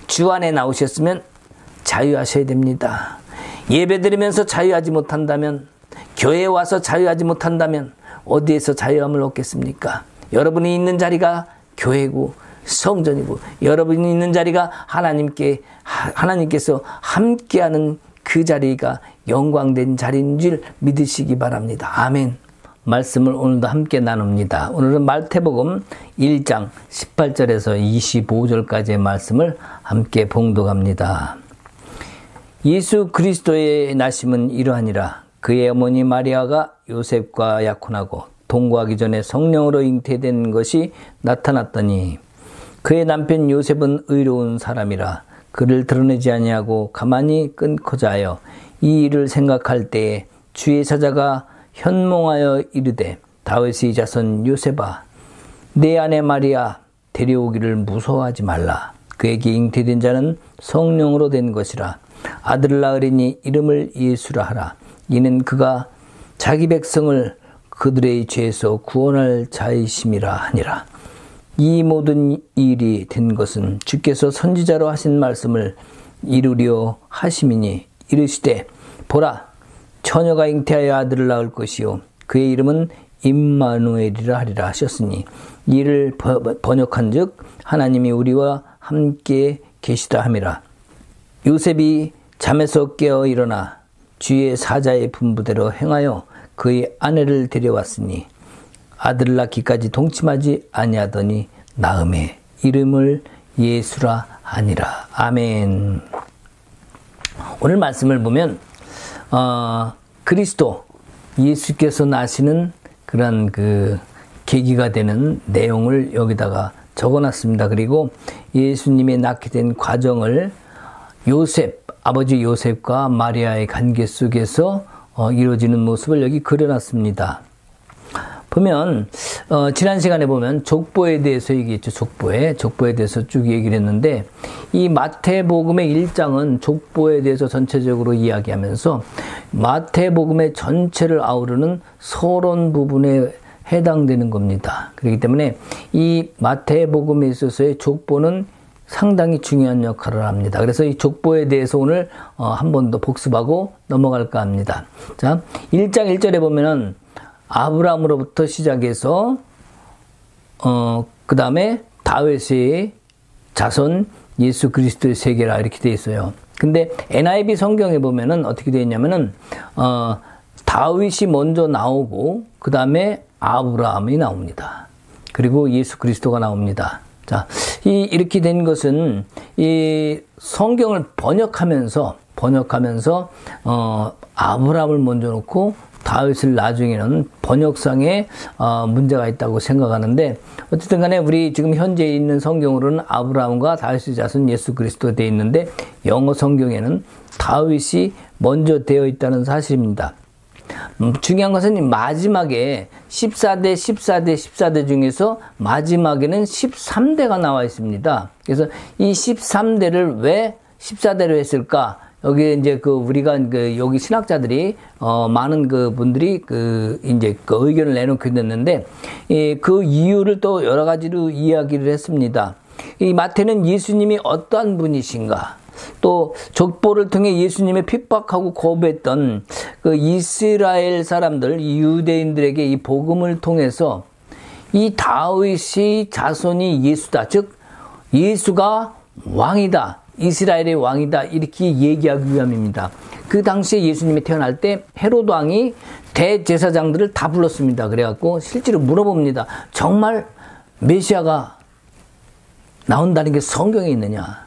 주 안에 나오셨으면 자유하셔야 됩니다. 예배 드리면서 자유하지 못한다면, 교회에 와서 자유하지 못한다면 어디에서 자유함을 얻겠습니까? 여러분이 있는 자리가 교회고 성전이고, 여러분이 있는 자리가 하나님께서 함께하는 그 자리가 영광된 자리인 줄 믿으시기 바랍니다. 아멘. 말씀을 오늘도 함께 나눕니다. 오늘은 마태복음 1장 18절에서 25절까지의 말씀을 함께 봉독합니다. 예수 그리스도의 나심은 이러하니라. 그의 어머니 마리아가 요셉과 약혼하고 동거하기 전에 성령으로 잉태된 것이 나타났더니, 그의 남편 요셉은 의로운 사람이라 그를 드러내지 아니하고 가만히 끊고자 하여 이 일을 생각할 때에 주의 사자가 현몽하여 이르되, 다윗의 자손 요셉아, 내 아내 마리아 데려오기를 무서워하지 말라. 그에게 잉태된 자는 성령으로 된 것이라. 아들을 낳으리니 이름을 예수라 하라. 이는 그가 자기 백성을 그들의 죄에서 구원할 자이심이라 하니라. 이 모든 일이 된 것은 주께서 선지자로 하신 말씀을 이루려 하심이니, 이르시되 보라, 처녀가 잉태하여 아들을 낳을 것이요 그의 이름은 임마누엘이라 하리라 하셨으니, 이를 번역한즉 하나님이 우리와 함께 계시다 함이라. 요셉이 잠에서 깨어 일어나 주의 사자의 분부대로 행하여 그의 아내를 데려왔으니, 아들을 낳기까지 동침하지 아니하더니 낳음에 이름을 예수라 하니라. 아멘. 오늘 말씀을 보면 그리스도 예수께서 나시는 그런 그 계기가 되는 내용을 여기다가 적어놨습니다. 그리고 예수님이 낳게 된 과정을 아버지 요셉과 마리아의 관계 속에서 이루어지는 모습을 여기 그려놨습니다. 보면 지난 시간에 보면 족보에 대해서 얘기했죠. 족보에 대해서 쭉 얘기를 했는데, 이 마태복음의 1장은 족보에 대해서 전체적으로 이야기하면서 마태복음의 전체를 아우르는 서론 부분에 해당되는 겁니다. 그렇기 때문에 이 마태복음에 있어서의 족보는 상당히 중요한 역할을 합니다. 그래서 이 족보에 대해서 오늘 한 번 더 복습하고 넘어갈까 합니다. 자, 1장 1절에 보면은 아브라함으로부터 시작해서 그 다음에 다윗의 자손 예수 그리스도의 세계라 이렇게 되어 있어요. 근데 NIV 성경에 보면은 어떻게 되어 있냐면은 다윗이 먼저 나오고 그 다음에 아브라함이 나옵니다. 그리고 예수 그리스도가 나옵니다. 자, 이렇게 된 것은 이 성경을 번역하면서 아브라함을 먼저 놓고 다윗을 나중에는 번역상에 문제가 있다고 생각하는데, 어쨌든 간에 우리 지금 현재 있는 성경으로는 아브라함과 다윗의 자손 예수 그리스도가 되어 있는데, 영어 성경에는 다윗이 먼저 되어 있다는 사실입니다. 중요한 것은 마지막에 14대 중에서 마지막에는 13대가 나와 있습니다. 그래서 이 13대를 왜 14대로 했을까? 여기 이제 우리가 여기 신학자들이 많은 분들이 이제 의견을 내놓게 됐는데, 그 이유를 또 여러 가지로 이야기를 했습니다. 이 마태는 예수님이 어떠한 분이신가, 또 족보를 통해 예수님의 핍박하고 거부했던 그 이스라엘 사람들, 이 유대인들에게 이 복음을 통해서 이 다윗의 자손이 예수다, 즉 예수가 왕이다, 이스라엘의 왕이다, 이렇게 얘기하기 위함입니다. 그 당시에 예수님이 태어날 때 헤로드 왕이 대제사장들을 다 불렀습니다. 그래갖고 실제로 물어봅니다. 정말 메시아가 나온다는 게 성경에 있느냐?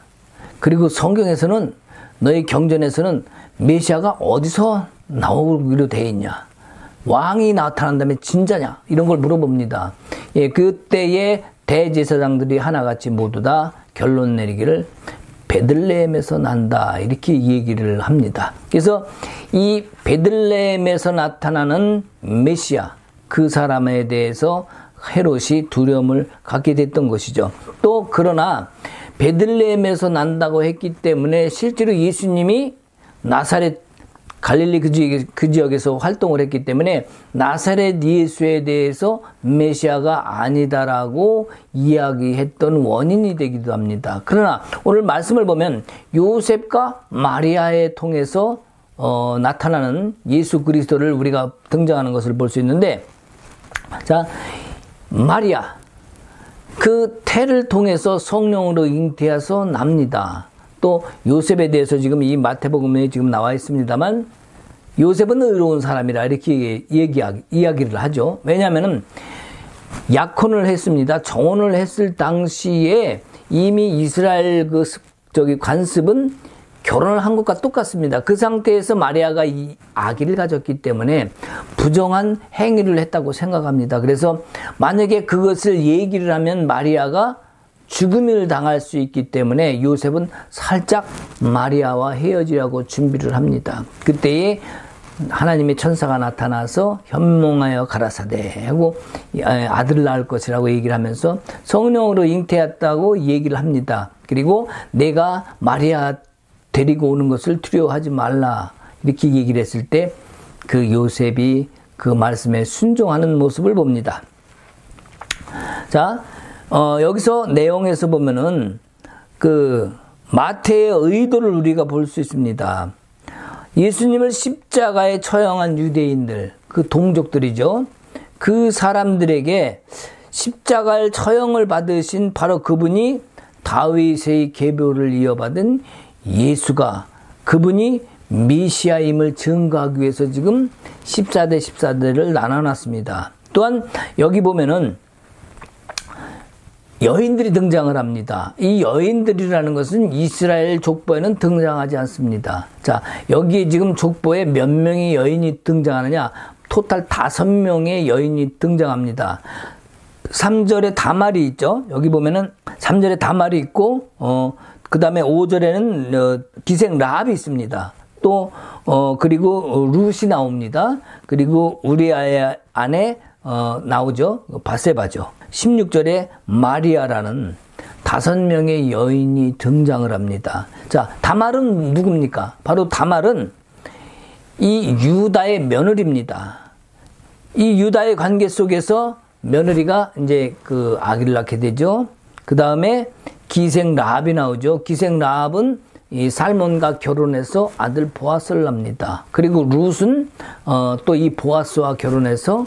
그리고 성경에서는, 너희 경전에서는 메시아가 어디서 나오기로 되어 있냐? 왕이 나타난다면 진짜냐? 이런 걸 물어봅니다. 그때의 대제사장들이 하나같이 모두 다 결론 내리기를 베들레헴에서 난다, 이렇게 얘기를 합니다. 그래서 이 베들레헴에서 나타나는 메시아, 그 사람에 대해서 헤롯이 두려움을 갖게 됐던 것이죠. 또 그러나 베들레헴에서 난다고 했기 때문에 실제로 예수님이 나사렛 갈릴리 그 지역에서 활동을 했기 때문에 나사렛 예수에 대해서 메시아가 아니다라고 이야기했던 원인이 되기도 합니다. 그러나 오늘 말씀을 보면 요셉과 마리아에 통해서 나타나는 예수 그리스도를 우리가 등장하는 것을 볼 수 있는데, 자, 마리아, 그 태를 통해서 성령으로 잉태해서 납니다. 또 요셉에 대해서 지금 이 마태복음에 지금 나와 있습니다만, 요셉은 의로운 사람이라 이렇게 이야기를 하죠. 왜냐하면은 약혼을 했습니다. 정혼을 했을 당시에 이미 이스라엘 관습은 결혼을 한 것과 똑같습니다. 그 상태에서 마리아가 이 아기를 가졌기 때문에 부정한 행위를 했다고 생각합니다. 그래서 만약에 그것을 얘기를 하면 마리아가 죽음을 당할 수 있기 때문에 요셉은 살짝 마리아와 헤어지라고 준비를 합니다. 그때에 하나님의 천사가 나타나서 현몽하여 가라사대 하고 아들을 낳을 것이라고 얘기를 하면서 성령으로 잉태했다고 얘기를 합니다. 그리고 내가 마리아 데리고 오는 것을 두려워하지 말라 이렇게 얘기를 했을 때 그 요셉이 그 말씀에 순종하는 모습을 봅니다. 자, 여기서 내용에서 보면은 그 마태의 의도를 우리가 볼 수 있습니다. 예수님을 십자가에 처형한 유대인들, 그 동족들이죠. 그 사람들에게 십자가의 처형을 받으신 바로 그분이 다윗의 계보를 이어받은 예수가, 그분이 메시아임을 증거하기 위해서 지금 14대 14대를 나눠놨습니다. 또한 여기 보면은 여인들이 등장을 합니다. 이 여인들이라는 것은 이스라엘 족보에는 등장하지 않습니다. 자, 여기에 지금 족보에 몇 명의 여인이 등장하느냐? 토탈 5명의 여인이 등장합니다. 3절에 다말이 있죠. 여기 보면은 3절에 다말이 있고, 그 다음에 5절에는 기생 라합이 있습니다. 또, 그리고 룻이 나옵니다. 그리고 우리아의 아내, 나오죠. 바세바죠. 16절에 마리아라는 5명의 여인이 등장을 합니다. 자, 다말은 누굽니까? 바로 다말은 이 유다의 며느리입니다. 이 유다의 관계 속에서 며느리가 이제 그 아기를 낳게 되죠. 그 다음에 기생 라합이 나오죠. 기생 라합은 이 살몬과 결혼해서 아들 보아스를 낳습니다. 그리고 룻은 또 이 보아스와 결혼해서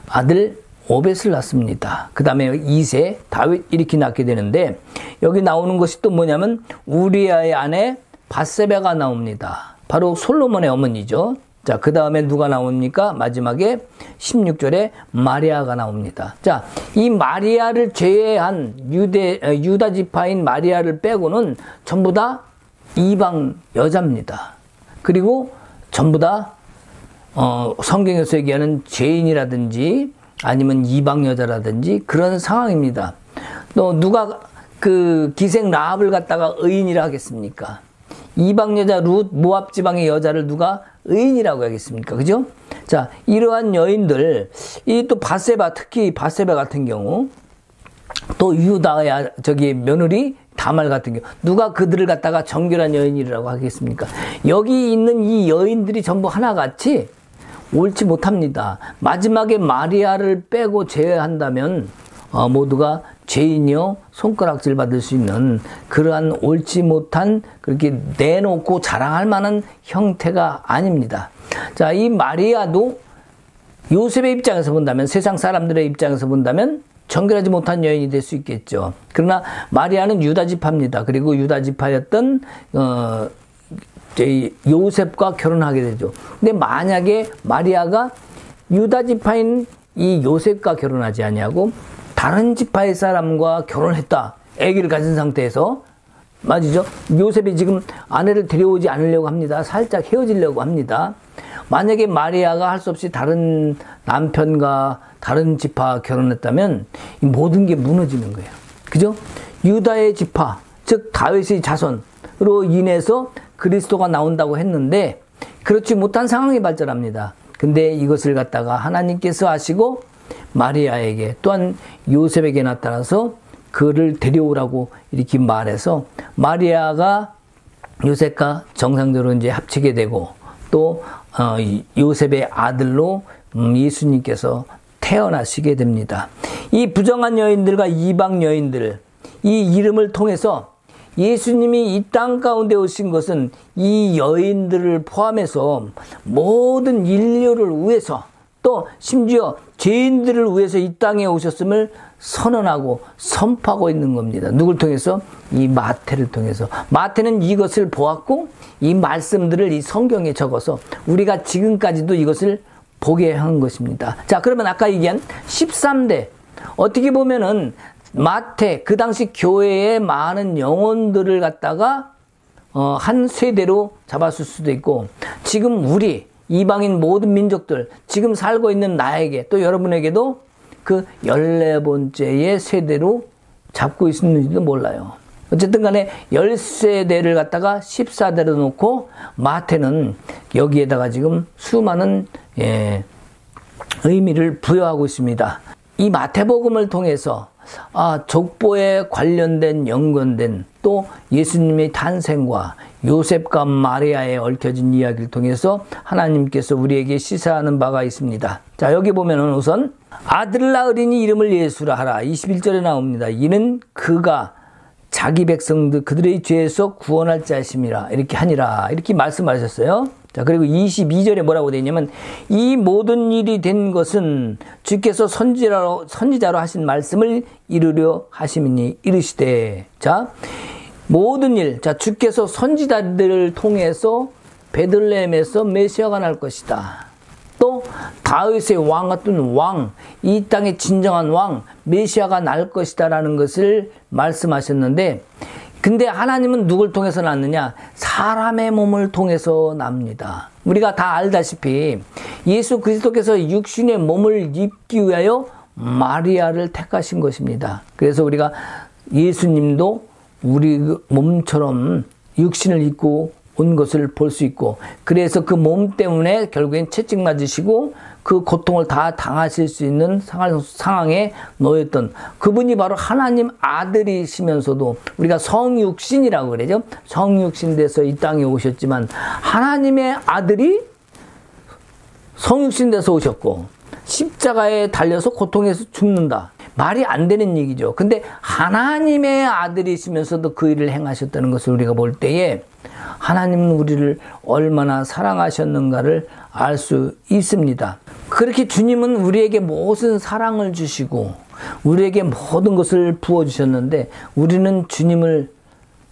아들 오벳을 낳습니다. 그 다음에 2세 다윗 이렇게 낳게 되는데, 여기 나오는 것이 또 뭐냐면 우리아의 아내 바세바가 나옵니다. 바로 솔로몬의 어머니죠. 자, 그 다음에 누가 나옵니까? 마지막에 16절에 마리아가 나옵니다. 자, 이 마리아를 제외한 유다 지파인 마리아를 빼고는 전부 다 이방 여자입니다. 그리고 전부 다 성경에서 얘기하는 죄인이라든지 아니면 이방 여자라든지 그런 상황입니다. 또 누가 그 기생 라합을 갖다가 의인이라 하겠습니까? 이방 여자 룻, 모압 지방의 여자를 누가 의인이라고 하겠습니까? 그죠? 자, 이러한 여인들, 이 또 바세바, 특히 바세바 같은 경우, 또 유다의 며느리 다말 같은 경우, 누가 그들을 갖다가 정결한 여인이라고 하겠습니까? 여기 있는 이 여인들이 전부 하나같이 옳지 못합니다. 마지막에 마리아를 빼고 제외한다면 모두가 죄인이요 손가락질 받을 수 있는 그러한 옳지 못한, 그렇게 내놓고 자랑할 만한 형태가 아닙니다. 자, 이 마리아도 요셉의 입장에서 본다면, 세상 사람들의 입장에서 본다면 정결하지 못한 여인이 될 수 있겠죠. 그러나 마리아는 유다 지파입니다. 그리고 유다 지파였던 요셉과 결혼하게 되죠. 근데 만약에 마리아가 유다 지파인 이 요셉과 결혼하지 아니하고 다른 지파의 사람과 결혼했다, 아기를 가진 상태에서, 맞으죠? 요셉이 지금 아내를 데려오지 않으려고 합니다. 살짝 헤어지려고 합니다. 만약에 마리아가 할 수 없이 다른 남편과 다른 지파 결혼했다면 이 모든 게 무너지는 거예요. 그죠? 유다의 지파, 즉 다윗의 자손으로 인해서 그리스도가 나온다고 했는데 그렇지 못한 상황이 발전합니다. 근데 이것을 갖다가 하나님께서 하시고 마리아에게 또한 요셉에게 나타나서 그를 데려오라고 이렇게 말해서 마리아가 요셉과 정상적으로 이제 합치게 되고, 또 요셉의 아들로 예수님께서 태어나시게 됩니다. 이 부정한 여인들과 이방 여인들, 이 이름을 통해서 예수님이 이 땅 가운데 오신 것은 이 여인들을 포함해서 모든 인류를 위해서, 또 심지어 죄인들을 위해서 이 땅에 오셨음을 선언하고 선포하고 있는 겁니다. 누굴 통해서? 이 마태를 통해서. 마태는 이것을 보았고 이 말씀들을 이 성경에 적어서 우리가 지금까지도 이것을 보게 한 것입니다. 자, 그러면 아까 얘기한 13대, 어떻게 보면은 마태, 그 당시 교회의 많은 영혼들을 갖다가 한 세대로 잡았을 수도 있고, 지금 우리 이방인 모든 민족들, 지금 살고 있는 나에게, 또 여러분에게도 그 14번째의 세대로 잡고 있는지도 몰라요. 어쨌든 간에 10세대를 갖다가 14대로 놓고 마태는 여기에다가 지금 수많은 의미를 부여하고 있습니다. 이 마태복음을 통해서 족보에 관련된 연관된, 또 예수님의 탄생과 요셉과 마리아에 얽혀진 이야기를 통해서 하나님께서 우리에게 시사하는 바가 있습니다. 자, 여기 보면은 우선 아들을 낳으리니 이름을 예수라 하라. 21절에 나옵니다. 이는 그가 자기 백성들 그들의 죄에서 구원할 자심이라, 이렇게 하니라, 이렇게 말씀하셨어요. 자, 그리고 22절에 뭐라고 되어 있냐면, 이 모든 일이 된 것은 주께서 선지자로 하신 말씀을 이루려 하심이니 이르시되. 자, 모든 일, 자, 주께서 선지자들을 통해서 베들레헴에서 메시아가 날 것이다. 또 다윗의 왕 같은 왕, 이 땅의 진정한 왕 메시아가 날 것이다라는 것을 말씀하셨는데, 근데 하나님은 누굴 통해서 낳느냐? 사람의 몸을 통해서 납니다. 우리가 다 알다시피 예수 그리스도께서 육신의 몸을 입기 위하여 마리아를 택하신 것입니다. 그래서 우리가 예수님도 우리 몸처럼 육신을 입고 온 것을 볼 수 있고, 그래서 그 몸 때문에 결국엔 채찍 맞으시고 그 고통을 다 당하실 수 있는 상황에 놓였던 그분이 바로 하나님 아들이시면서도 우리가 성육신이라고 그러죠. 성육신 돼서 이 땅에 오셨지만 하나님의 아들이 성육신 돼서 오셨고 십자가에 달려서 고통해서 죽는다. 말이 안 되는 얘기죠. 근데 하나님의 아들이시면서도 그 일을 행하셨다는 것을 우리가 볼 때에 하나님은 우리를 얼마나 사랑하셨는가를 알 수 있습니다. 그렇게 주님은 우리에게 모든 사랑을 주시고 우리에게 모든 것을 부어주셨는데 우리는 주님을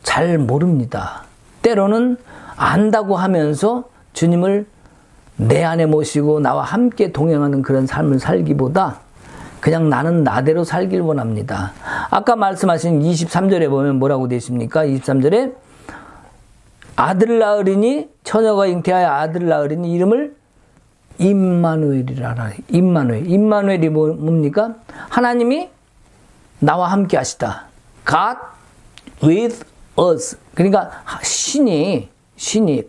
잘 모릅니다. 때로는 안다고 하면서 주님을 내 안에 모시고 나와 함께 동행하는 그런 삶을 살기보다 그냥 나는 나대로 살길 원합니다. 아까 말씀하신 23절에 보면 뭐라고 되어 있습니까? 23절에 아들을 낳으리니, 처녀가 잉태하여 아들을 낳으리니 이름을 임마누엘이라. 임마누엘이 뭡니까? 하나님이 나와 함께 하시다. God with us. 그러니까 신이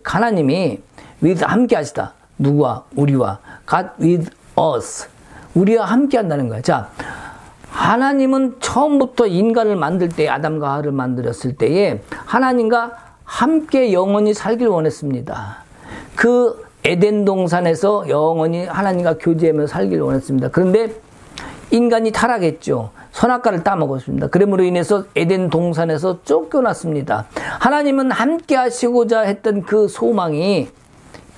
하나님이 with 함께 하시다. 누구와? 우리와. God with us. 우리와 함께 한다는 거야. 자, 하나님은 처음부터 인간을 만들 때, 아담과 하와를 만들었을 때에 하나님과 함께 영원히 살길 원했습니다. 그 에덴 동산에서 영원히 하나님과 교제하며 살길 원했습니다. 그런데 인간이 타락했죠. 선악과를 따먹었습니다. 그러므로 인해서 에덴 동산에서 쫓겨났습니다. 하나님은 함께 하시고자 했던 그 소망이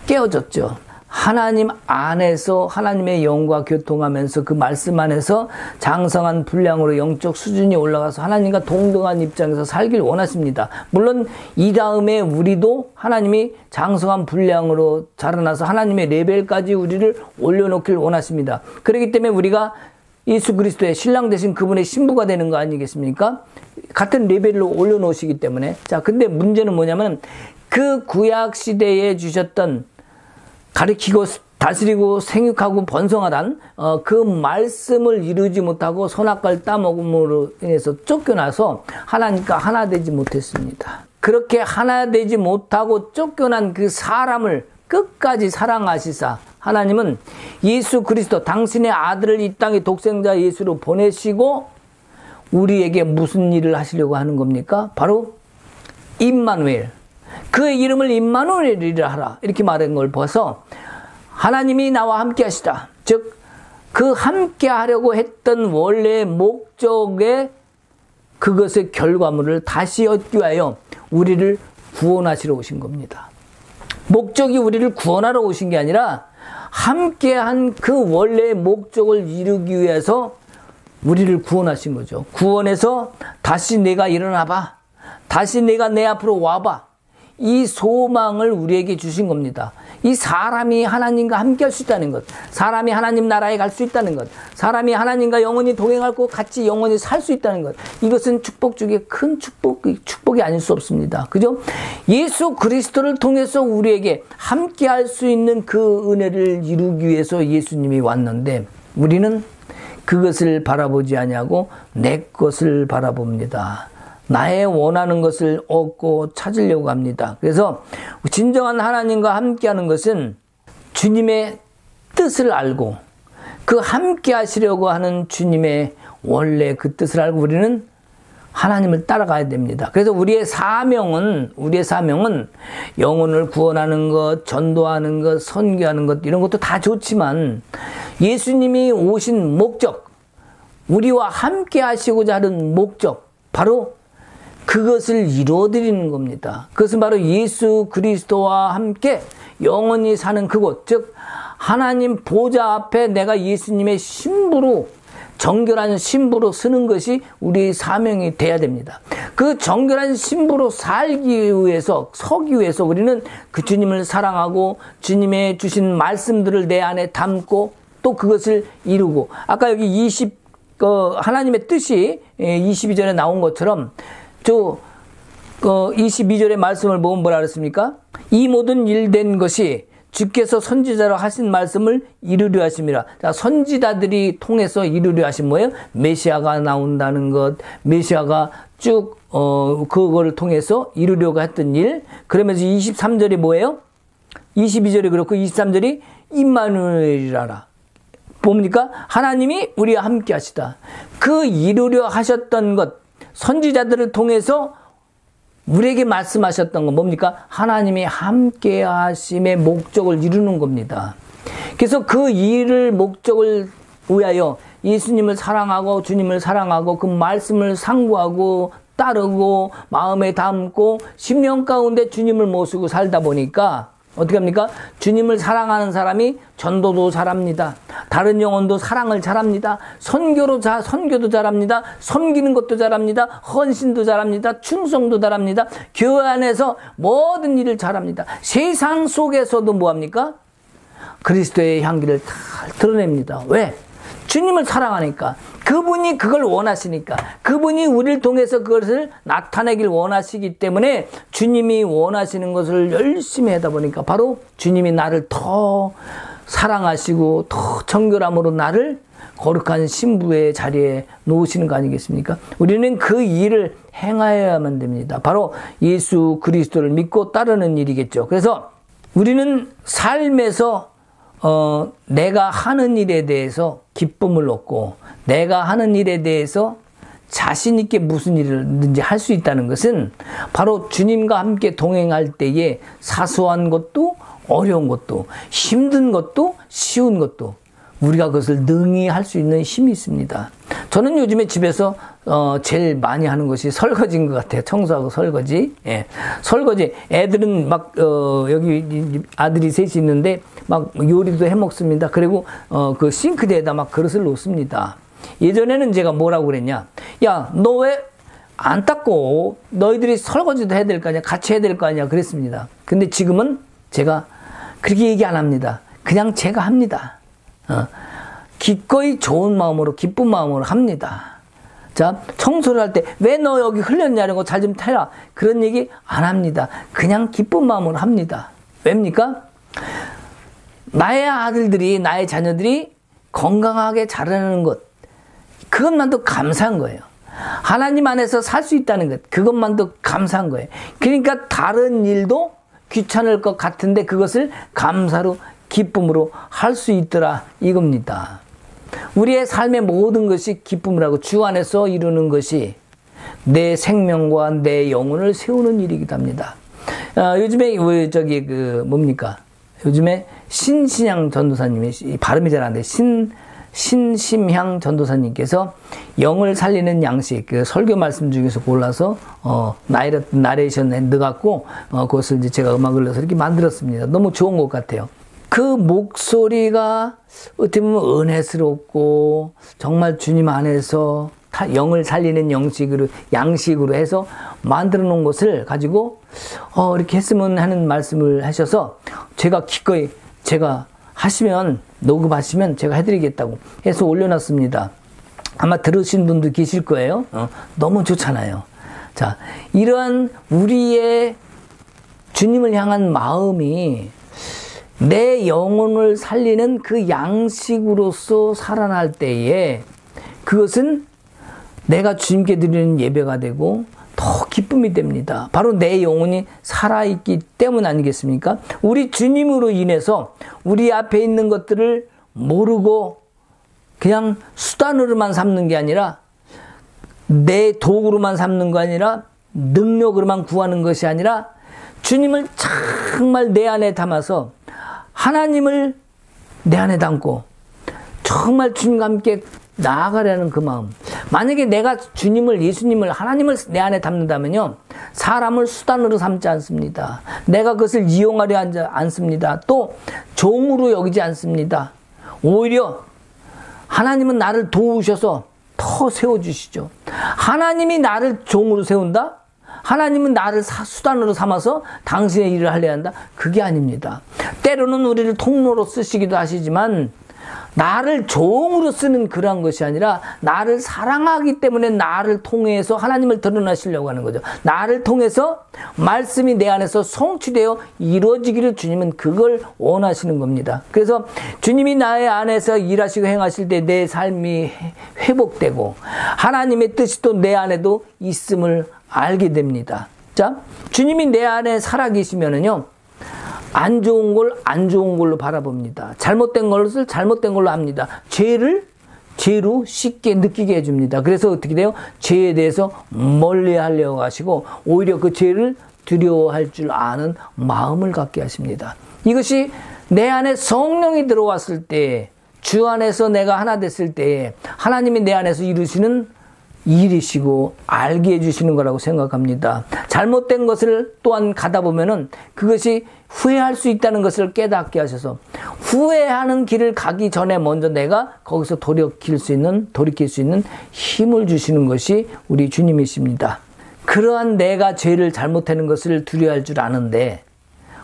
깨어졌죠. 하나님 안에서 하나님의 영과 교통하면서 그 말씀 안에서 장성한 분량으로 영적 수준이 올라가서 하나님과 동등한 입장에서 살길 원하십니다. 물론 이 다음에 우리도 하나님이 장성한 분량으로 자라나서 하나님의 레벨까지 우리를 올려놓길 원하십니다. 그렇기 때문에 우리가 예수 그리스도의 신랑 되신 그분의 신부가 되는 거 아니겠습니까? 같은 레벨로 올려놓으시기 때문에. 자, 근데 문제는 뭐냐면 그 구약 시대에 주셨던 가리키고 다스리고 생육하고 번성하란 그 말씀을 이루지 못하고 선악과를 따먹음으로 인해서 쫓겨나서 하나님과 하나 되지 못했습니다. 그렇게 하나 되지 못하고 쫓겨난 그 사람을 끝까지 사랑하시사 하나님은 예수 그리스도 당신의 아들을 이 땅에 독생자 예수로 보내시고 우리에게 무슨 일을 하시려고 하는 겁니까? 바로 임마누엘, 그의 이름을 임마누엘이라 하라. 이렇게 말한 걸 봐서 하나님이 나와 함께 하시다. 즉, 그 함께 하려고 했던 원래의 목적의 그것의 결과물을 다시 얻기 위하여 우리를 구원하시러 오신 겁니다. 목적이 우리를 구원하러 오신 게 아니라 함께한 그 원래의 목적을 이루기 위해서 우리를 구원하신 거죠. 구원해서 다시 내가 일어나봐. 다시 내가 내 앞으로 와봐. 이 소망을 우리에게 주신 겁니다. 이 사람이 하나님과 함께 할 수 있다는 것, 사람이 하나님 나라에 갈 수 있다는 것, 사람이 하나님과 영원히 동행하고 같이 영원히 살 수 있다는 것, 이것은 축복 중에 큰 축복이 아닐 수 없습니다. 그죠? 예수 그리스도를 통해서 우리에게 함께 할 수 있는 그 은혜를 이루기 위해서 예수님이 왔는데 우리는 그것을 바라보지 아니하고 내 것을 바라봅니다. 나의 원하는 것을 얻고 찾으려고 합니다. 그래서 진정한 하나님과 함께하는 것은 주님의 뜻을 알고 그 함께 하시려고 하는 주님의 원래 그 뜻을 알고 우리는 하나님을 따라가야 됩니다. 그래서 우리의 사명은 영혼을 구원하는 것, 전도하는 것, 선교하는 것 이런 것도 다 좋지만 예수님이 오신 목적, 우리와 함께 하시고자 하는 목적, 바로 그것을 이루어드리는 겁니다. 그것은 바로 예수 그리스도와 함께 영원히 사는 그곳, 즉 하나님 보좌 앞에 내가 예수님의 신부로, 정결한 신부로 서는 것이 우리의 사명이 돼야 됩니다. 그 정결한 신부로 살기 위해서, 서기 위해서 우리는 그 주님을 사랑하고 주님의 주신 말씀들을 내 안에 담고 또 그것을 이루고, 아까 여기 하나님의 뜻이 22절에 나온 것처럼 22절의 말씀을 보면 뭐라 그랬습니까? 이 모든 일 된 것이 주께서 선지자로 하신 말씀을 이루려 하심이라. 자, 선지자들이 통해서 이루려 하신 뭐예요? 메시아가 나온다는 것, 메시아가 쭉 그거를 통해서 이루려고 했던 일. 그러면서 23절이 뭐예요? 22절이 그렇고 23절이 임마누엘이라라. 뭡니까? 하나님이 우리와 함께 하시다. 그 이루려 하셨던 것, 선지자들을 통해서 우리에게 말씀하셨던 건 뭡니까? 하나님이 함께 하심의 목적을 이루는 겁니다. 그래서 그 일을 목적을 위하여 예수님을 사랑하고 주님을 사랑하고 그 말씀을 상고하고 따르고 마음에 담고 10년 가운데 주님을 모시고 살다 보니까 어떻게 합니까? 주님을 사랑하는 사람이 전도도 잘합니다. 다른 영혼도 사랑을 잘합니다. 선교도 잘합니다. 섬기는 것도 잘합니다. 헌신도 잘합니다. 충성도 잘합니다. 교회 안에서 모든 일을 잘합니다. 세상 속에서도 뭐합니까? 그리스도의 향기를 다 드러냅니다. 왜? 주님을 사랑하니까. 그분이 그걸 원하시니까. 그분이 우리를 통해서 그것을 나타내길 원하시기 때문에 주님이 원하시는 것을 열심히 하다 보니까 바로 주님이 나를 더 사랑하시고 더 정결함으로 나를 거룩한 신부의 자리에 놓으시는 거 아니겠습니까? 우리는 그 일을 행하여야만 됩니다. 바로 예수 그리스도를 믿고 따르는 일이겠죠. 그래서 우리는 삶에서 내가 하는 일에 대해서 기쁨을 얻고 내가 하는 일에 대해서 자신 있게 무슨 일이든지 할 수 있다는 것은 바로 주님과 함께 동행할 때에 사소한 것도 어려운 것도 힘든 것도 쉬운 것도 우리가 그것을 능히 할 수 있는 힘이 있습니다. 저는 요즘에 집에서 제일 많이 하는 것이 설거지인 것 같아요. 청소하고 설거지. 예. 설거지. 애들은 막 여기 아들이 셋이 있는데 막 요리도 해 먹습니다. 그리고 그 싱크대에다 막 그릇을 놓습니다. 예전에는 제가 뭐라고 그랬냐? 야, 너 왜 안 닦고 너희들이 설거지도 해야 될 거 아니야? 같이 해야 될 거 아니야? 그랬습니다. 근데 지금은 제가 그렇게 얘기 안 합니다. 그냥 제가 합니다. 기꺼이 좋은 마음으로 기쁜 마음으로 합니다. 자, 청소를 할 때 왜 너 여기 흘렸냐고 잘 좀 태라. 그런 얘기 안 합니다. 그냥 기쁜 마음으로 합니다. 왜입니까? 나의 아들들이 나의 자녀들이 건강하게 자라는 것 그것만도 감사한 거예요. 하나님 안에서 살 수 있다는 것 그것만도 감사한 거예요. 그러니까 다른 일도 귀찮을 것 같은데 그것을 감사로 기쁨으로 할 수 있더라 이겁니다. 우리의 삶의 모든 것이 기쁨이라고 주 안에서 이루는 것이 내 생명과 내 영혼을 세우는 일이기도 합니다. 요즘에 뭡니까? 요즘에 신신향 전도사님이 발음이 잘 안 돼. 신심향 전도사님께서 영을 살리는 양식, 그 설교 말씀 중에서 골라서 나레이션에 넣어갖고 그것을 이제 제가 음악을 넣어서 이렇게 만들었습니다. 너무 좋은 것 같아요. 그 목소리가 어떻게 보면 은혜스럽고 정말 주님 안에서 영을 살리는 양식으로 해서 만들어 놓은 것을 가지고 이렇게 했으면 하는 말씀을 하셔서 제가 기꺼이 제가 하시면 녹음하시면 제가 해드리겠다고 해서 올려놨습니다. 아마 들으신 분도 계실 거예요. 너무 좋잖아요. 자, 이러한 우리의 주님을 향한 마음이 내 영혼을 살리는 그 양식으로서 살아날 때에 그것은 내가 주님께 드리는 예배가 되고 더 기쁨이 됩니다. 바로 내 영혼이 살아있기 때문 아니겠습니까? 우리 주님으로 인해서 우리 앞에 있는 것들을 모르고 그냥 수단으로만 삼는 게 아니라 내 도구로만 삼는 거 아니라 능력으로만 구하는 것이 아니라 주님을 정말 내 안에 담아서 하나님을 내 안에 담고 정말 주님과 함께 나아가려는 그 마음. 만약에 내가 주님을, 예수님을, 하나님을 내 안에 담는다면요, 사람을 수단으로 삼지 않습니다. 내가 그것을 이용하려 하지 않습니다. 또 종으로 여기지 않습니다. 오히려 하나님은 나를 도우셔서 더 세워주시죠. 하나님이 나를 종으로 세운다? 하나님은 나를 수단으로 삼아서 당신의 일을 하려 한다? 그게 아닙니다. 때로는 우리를 통로로 쓰시기도 하시지만 나를 종으로 쓰는 그러한 것이 아니라 나를 사랑하기 때문에 나를 통해서 하나님을 드러나시려고 하는 거죠. 나를 통해서 말씀이 내 안에서 성취되어 이루어지기를 주님은 그걸 원하시는 겁니다. 그래서 주님이 나의 안에서 일하시고 행하실 때 내 삶이 회복되고 하나님의 뜻이 또 내 안에도 있음을 알게 됩니다. 자, 주님이 내 안에 살아계시면은요, 안 좋은 걸 안 좋은 걸로 바라봅니다. 잘못된 것을 잘못된 걸로 합니다. 죄로 쉽게 느끼게 해줍니다. 그래서 어떻게 돼요? 죄에 대해서 멀리 하려고 하시고 오히려 그 죄를 두려워할 줄 아는 마음을 갖게 하십니다. 이것이 내 안에 성령이 들어왔을 때, 주 안에서 내가 하나 됐을 때 하나님이 내 안에서 이루시는 일이시고 알게 해주시는 거라고 생각합니다. 잘못된 것을 또한 가다 보면은 그것이 후회할 수 있다는 것을 깨닫게 하셔서 후회하는 길을 가기 전에 먼저 내가 거기서 돌이킬 수 있는 힘을 주시는 것이 우리 주님이십니다. 그러한 내가 죄를 잘못하는 것을 두려워할 줄 아는데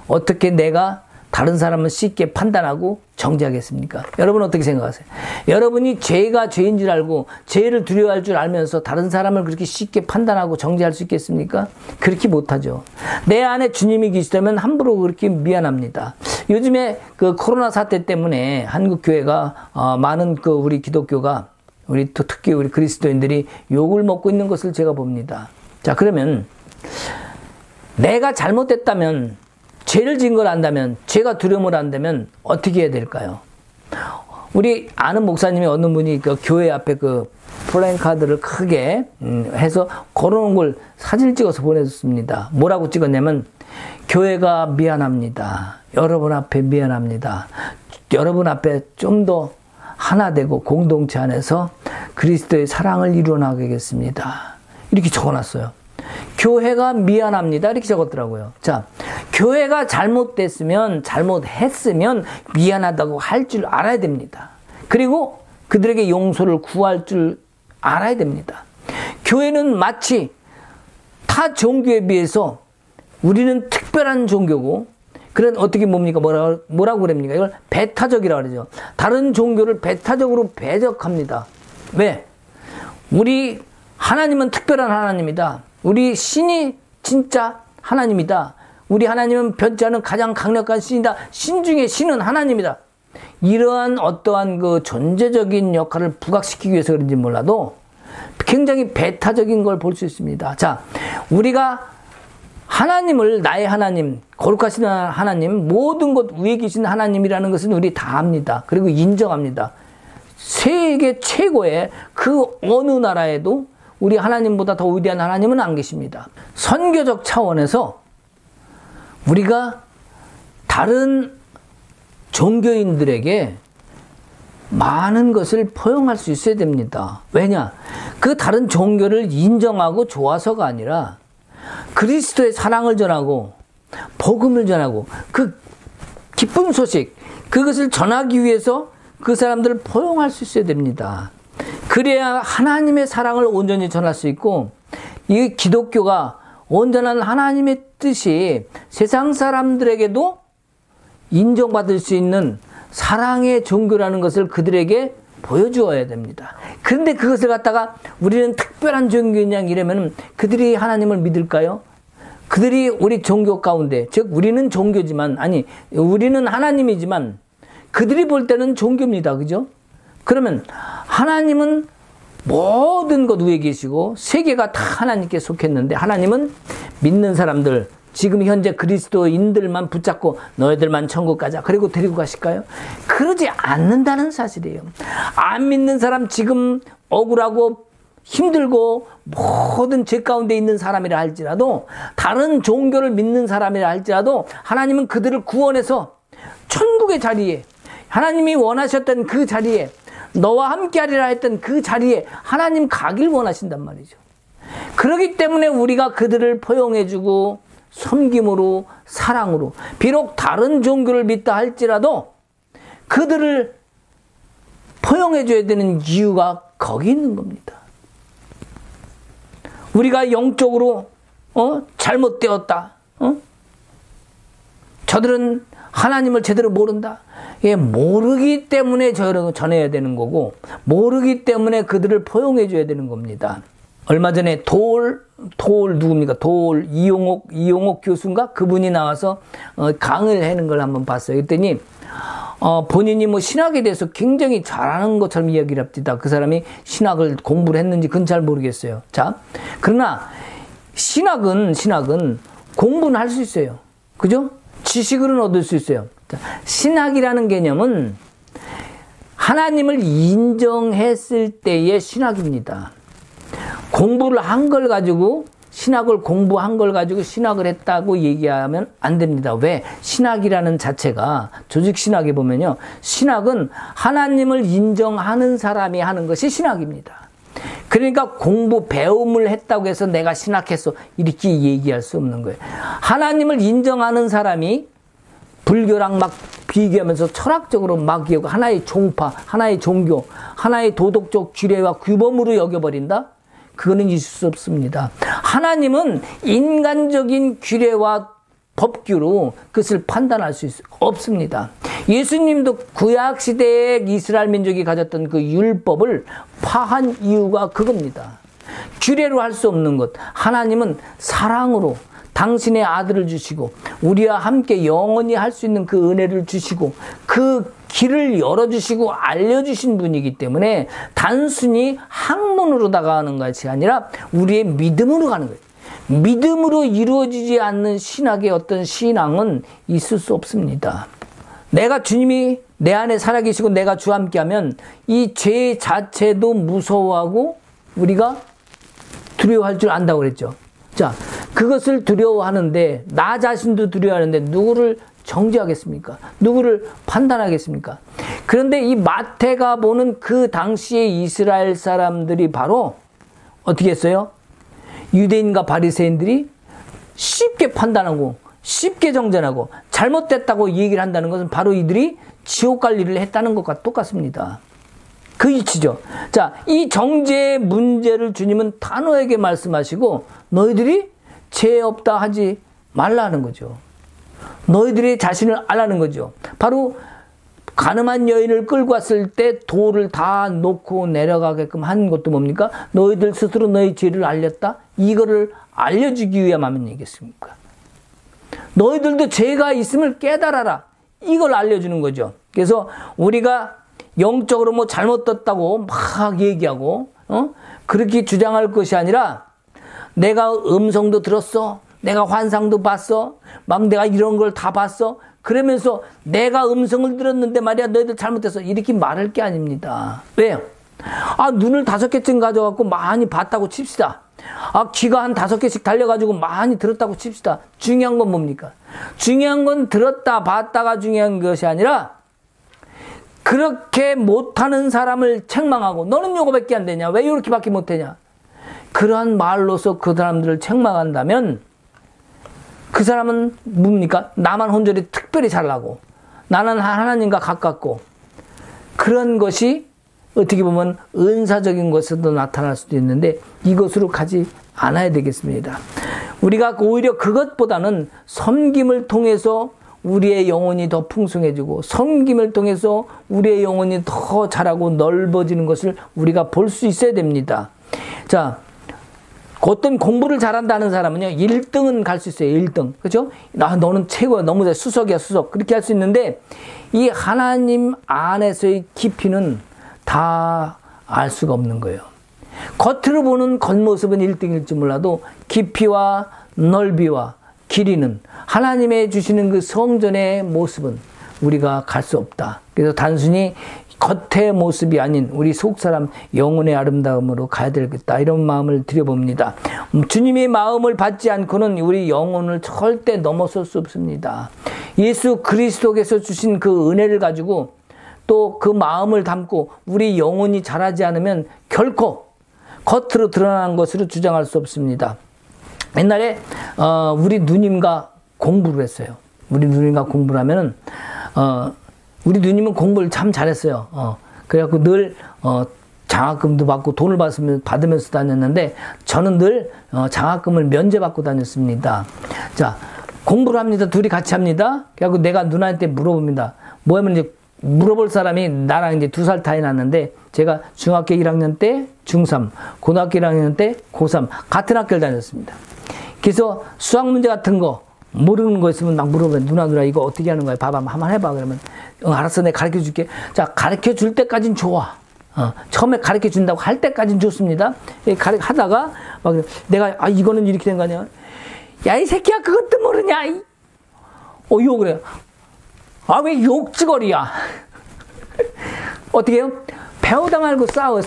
어떻게 내가 다른 사람은 쉽게 판단하고 정죄하겠습니까? 여러분 어떻게 생각하세요? 여러분이 죄가 죄인 줄 알고 죄를 두려워할 줄 알면서 다른 사람을 그렇게 쉽게 판단하고 정죄할 수 있겠습니까? 그렇게 못하죠. 내 안에 주님이 계시다면 함부로 그렇게 미안합니다. 요즘에 그 코로나 사태 때문에 한국 교회가 많은 그 우리 기독교가 특히 우리 그리스도인들이 욕을 먹고 있는 것을 제가 봅니다. 자, 그러면 내가 잘못됐다면 죄를 지은 걸 안다면, 죄가 두려움을 안다면 어떻게 해야 될까요? 우리 아는 목사님이 어느 분이 그 교회 앞에 그 플랜카드를 크게 해서 걸어놓은 걸 사진을 찍어서 보내줬습니다. 뭐라고 찍었냐면, 교회가 미안합니다. 여러분 앞에 미안합니다. 여러분 앞에 좀 더 하나 되고 공동체 안에서 그리스도의 사랑을 이루어나가겠습니다. 이렇게 적어놨어요. 교회가 미안합니다. 이렇게 적었더라고요. 자, 교회가 잘못했으면 미안하다고 할 줄 알아야 됩니다. 그리고 그들에게 용서를 구할 줄 알아야 됩니다. 교회는 마치 타 종교에 비해서 우리는 특별한 종교고, 그런 어떻게 뭐라고 그럽니까? 이걸 배타적이라고 그러죠. 다른 종교를 배타적으로 배적합니다. 왜? 우리 하나님은 특별한 하나님이다. 우리 신이 진짜 하나님이다. 우리 하나님은 변치 않은 가장 강력한 신이다. 신 중에 신은 하나님이다. 이러한 어떠한 그 존재적인 역할을 부각시키기 위해서 그런지 몰라도 굉장히 배타적인 걸 볼 수 있습니다. 자, 우리가 하나님을 나의 하나님, 거룩하신 하나님, 모든 것 위에 계신 하나님이라는 것은 우리 다 압니다. 그리고 인정합니다. 세계 최고의 그 어느 나라에도 우리 하나님보다 더 위대한 하나님은 안 계십니다. 선교적 차원에서 우리가 다른 종교인들에게 많은 것을 포용할 수 있어야 됩니다. 왜냐? 그 다른 종교를 인정하고 좋아서가 아니라 그리스도의 사랑을 전하고 복음을 전하고 그 기쁜 소식, 그것을 전하기 위해서 그 사람들을 포용할 수 있어야 됩니다. 그래야 하나님의 사랑을 온전히 전할 수 있고, 이 기독교가 온전한 하나님의 뜻이 세상 사람들에게도 인정받을 수 있는 사랑의 종교라는 것을 그들에게 보여주어야 됩니다. 그런데 그것을 갖다가 우리는 특별한 종교냐 이러면 그들이 하나님을 믿을까요? 그들이 우리 종교 가운데, 즉 우리는 종교지만, 아니 우리는 하나님이지만 그들이 볼 때는 종교입니다. 그죠? 그러면 하나님은 모든 것 위에 계시고 세계가 다 하나님께 속했는데, 하나님은 믿는 사람들, 지금 현재 그리스도인들만 붙잡고 너희들만 천국 가자 그리고 데리고 가실까요? 그러지 않는다는 사실이에요. 안 믿는 사람, 지금 억울하고 힘들고 모든 죄 가운데 있는 사람이라 할지라도, 다른 종교를 믿는 사람이라 할지라도 하나님은 그들을 구원해서 천국의 자리에, 하나님이 원하셨던 그 자리에, 너와 함께 하리라 했던 그 자리에 하나님 가길 원하신단 말이죠. 그렇기 때문에 우리가 그들을 포용해주고 섬김으로, 사랑으로, 비록 다른 종교를 믿다 할지라도 그들을 포용해줘야 되는 이유가 거기 있는 겁니다. 우리가 영적으로 잘못되었다, 저들은 하나님을 제대로 모른다, 모르기 때문에 전해야 되는 거고, 모르기 때문에 그들을 포용해줘야 되는 겁니다. 얼마 전에 누굽니까? 이용옥 교수인가? 그분이 나와서 강의를 하는 걸 한번 봤어요. 그랬더니 본인이 뭐 신학에 대해서 굉장히 잘하는 것처럼 이야기를 합니다. 그 사람이 신학을 공부를 했는지 그건 잘 모르겠어요. 자, 그러나 신학은 공부는 할 수 있어요. 그죠? 지식을 얻을 수 있어요. 자, 신학이라는 개념은 하나님을 인정했을 때의 신학입니다. 공부를 한 걸 가지고, 신학을 공부한 걸 가지고 신학을 했다고 얘기하면 안 됩니다. 왜? 신학이라는 자체가, 조직신학에 보면요, 신학은 하나님을 인정하는 사람이 하는 것이 신학입니다. 그러니까 배움을 했다고 해서 내가 신학했어 이렇게 얘기할 수 없는 거예요. 하나님을 인정하는 사람이 불교랑 막 비교하면서 철학적으로 막 이고 하나의 종파, 하나의 종교, 하나의 도덕적 규례와 규범으로 여겨버린다? 그거는 있을 수 없습니다. 하나님은 인간적인 규례와 법규로 그것을 판단할 수 없습니다. 예수님도 구약시대의 이스라엘 민족이 가졌던 그 율법을 파한 이유가 그겁니다. 규례로 할 수 없는 것, 하나님은 사랑으로 당신의 아들을 주시고 우리와 함께 영원히 할 수 있는 그 은혜를 주시고 그 길을 열어주시고 알려주신 분이기 때문에 단순히 학문으로 다가가는 것이 아니라 우리의 믿음으로 가는 거예요. 믿음으로 이루어지지 않는 신학의 어떤 신앙은 있을 수 없습니다. 내가 주님이 내 안에 살아계시고 내가 주와 함께하면 이 죄 자체도 무서워하고 우리가 두려워할 줄 안다고 그랬죠. 자, 그것을 두려워하는데, 나 자신도 두려워하는데 누구를 정죄하겠습니까? 누구를 판단하겠습니까? 그런데 이 마태가 보는 그 당시의 이스라엘 사람들이 바로 어떻게 했어요? 유대인과 바리새인들이 쉽게 판단하고 쉽게 정죄하고 잘못됐다고 얘기를 한다는 것은 바로 이들이 지옥 갈 일을 했다는 것과 똑같습니다. 그 이치죠. 자, 이 정죄의 문제를 주님은 단호하게 말씀하시고 너희들이 죄 없다 하지 말라는 거죠. 너희들이 자신을 알라는 거죠. 바로 가늠한 여인을 끌고 왔을 때 돌을 다 놓고 내려가게끔 한 것도 뭡니까? 너희들 스스로 너희 죄를 알렸다? 이거를 알려주기 위함 얘기겠습니까? 너희들도 죄가 있음을 깨달아라. 이걸 알려주는 거죠. 그래서 우리가 영적으로 뭐 잘못됐다고 막 얘기하고 그렇게 주장할 것이 아니라 내가 음성도 들었어. 내가 환상도 봤어. 막 내가 이런 걸 다 봤어. 그러면서 내가 음성을 들었는데 말이야 너희들 잘못했어. 이렇게 말할 게 아닙니다. 왜요? 눈을 5개쯤 가져갖고 많이 봤다고 칩시다. 귀가 한 5개씩 달려가지고 많이 들었다고 칩시다. 중요한 건 뭡니까? 중요한 건 들었다 봤다가 중요한 것이 아니라 그렇게 못하는 사람을 책망하고 너는 요거밖에 안 되냐? 왜 이렇게밖에 못하냐? 그러한 말로서 그 사람들을 책망한다면 그 사람은 뭡니까? 나만 혼절이 특별히 잘나고 나는 하나님과 가깝고 그런 것이 어떻게 보면 은사적인 것에도 나타날 수도 있는데 이것으로 가지 않아야 되겠습니다. 우리가 오히려 그것보다는 섬김을 통해서 우리의 영혼이 더 풍성해지고 섬김을 통해서 우리의 영혼이 더 자라고 넓어지는 것을 우리가 볼 수 있어야 됩니다. 자, 어떤 공부를 잘한다는 사람은요, 1등은 갈 수 있어요. 1등. 그렇죠? 너는 최고야. 너무 잘 수석이야, 수석. 그렇게 할 수 있는데 이 하나님 안에서의 깊이는 다 알 수가 없는 거예요. 겉으로 보는 겉모습은 1등일지 몰라도 깊이와 넓이와 길이는 하나님의 주시는 그 성전의 모습은 우리가 갈 수 없다. 그래서 단순히 겉의 모습이 아닌 우리 속사람 영혼의 아름다움으로 가야 되겠다. 이런 마음을 드려봅니다. 주님의 마음을 받지 않고는 우리 영혼을 절대 넘어설 수 없습니다. 예수 그리스도께서 주신 그 은혜를 가지고 또 그 마음을 담고 우리 영혼이 자라지 않으면 결코 겉으로 드러난 것으로 주장할 수 없습니다. 옛날에 우리 누님과 공부를 했어요. 우리 누님과 공부를 하면은 우리 누님은 공부를 참 잘했어요. 그래갖고 늘 장학금도 받고 돈을 받으면서 다녔는데 저는 늘 장학금을 면제받고 다녔습니다. 자, 공부를 합니다. 둘이 같이 합니다. 그래갖고 내가 누나한테 물어봅니다. 뭐냐면 이제 물어볼 사람이 나랑 이제 2살 차이 났는데 제가 중학교 1학년 때 중3, 고등학교 1학년 때 고3 같은 학교를 다녔습니다. 그래서 수학 문제 같은 거 모르는 거 있으면 막 물어보면 누나 이거 어떻게 하는 거야? 봐봐 한번 해봐. 그러면 알았어 내가 가르쳐 줄게. 자, 가르쳐 줄 때까진 좋아. 처음에 가르쳐 준다고 할 때까진 좋습니다. 하다가 막 내가 이거는 이렇게 된 거 아니야? 야 이 새끼야 그것도 모르냐? 욕을 해요. 왜 욕지거리야? 어떻게 해요? 배우다 말고 싸워.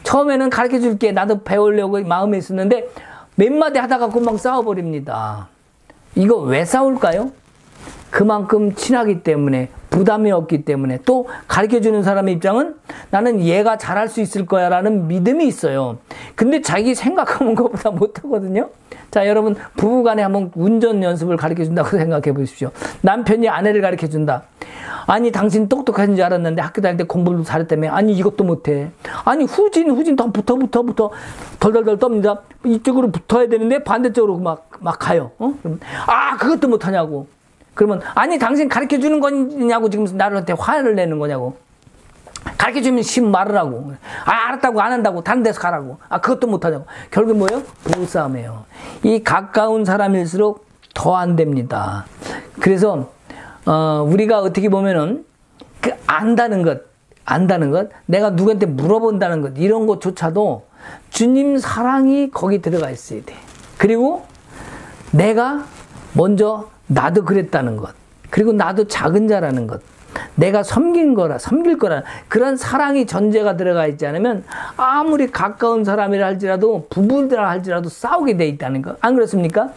처음에는 가르쳐 줄게. 나도 배우려고 마음에 있었는데 몇 마디 하다가 금방 싸워버립니다. 이거 왜 싸울까요? 그만큼 친하기 때문에 부담이 없기 때문에 또 가르쳐주는 사람의 입장은 나는 얘가 잘할 수 있을 거야 라는 믿음이 있어요. 근데 자기 생각하는 것보다 못하거든요. 자, 여러분 부부간에 한번 운전 연습을 가르쳐준다고 생각해 보십시오. 남편이 아내를 가르쳐준다. 아니 당신 똑똑한 줄 알았는데 학교 다닐 때 공부를 잘했다며. 아니 이것도 못해. 아니 후진 더 붙어 덜덜덜 떱니다. 이쪽으로 붙어야 되는데 반대쪽으로 막 가요. 그러면 그것도 못하냐고. 그러면 아니 당신 가르쳐주는 거냐고 지금 나한테 화를 내는 거냐고. 가르쳐주면 심 말을 하고. 알았다고 안 한다고 다른 데서 가라고. 그것도 못하냐고. 결국 뭐예요? 부부싸움이에요. 이 가까운 사람일수록 더 안 됩니다. 그래서 우리가 어떻게 보면은 그 안다는 것 내가 누구한테 물어본다는 것 이런 것조차도 주님 사랑이 거기 들어가 있어야 돼. 그리고 내가 먼저 나도 그랬다는 것, 그리고 나도 작은 자라는 것, 내가 섬길 거라 그런 사랑이 전제가 들어가 있지 않으면 아무리 가까운 사람이라 할지라도 부부들이라 할지라도 싸우게 돼 있다는 거. 안 그렇습니까?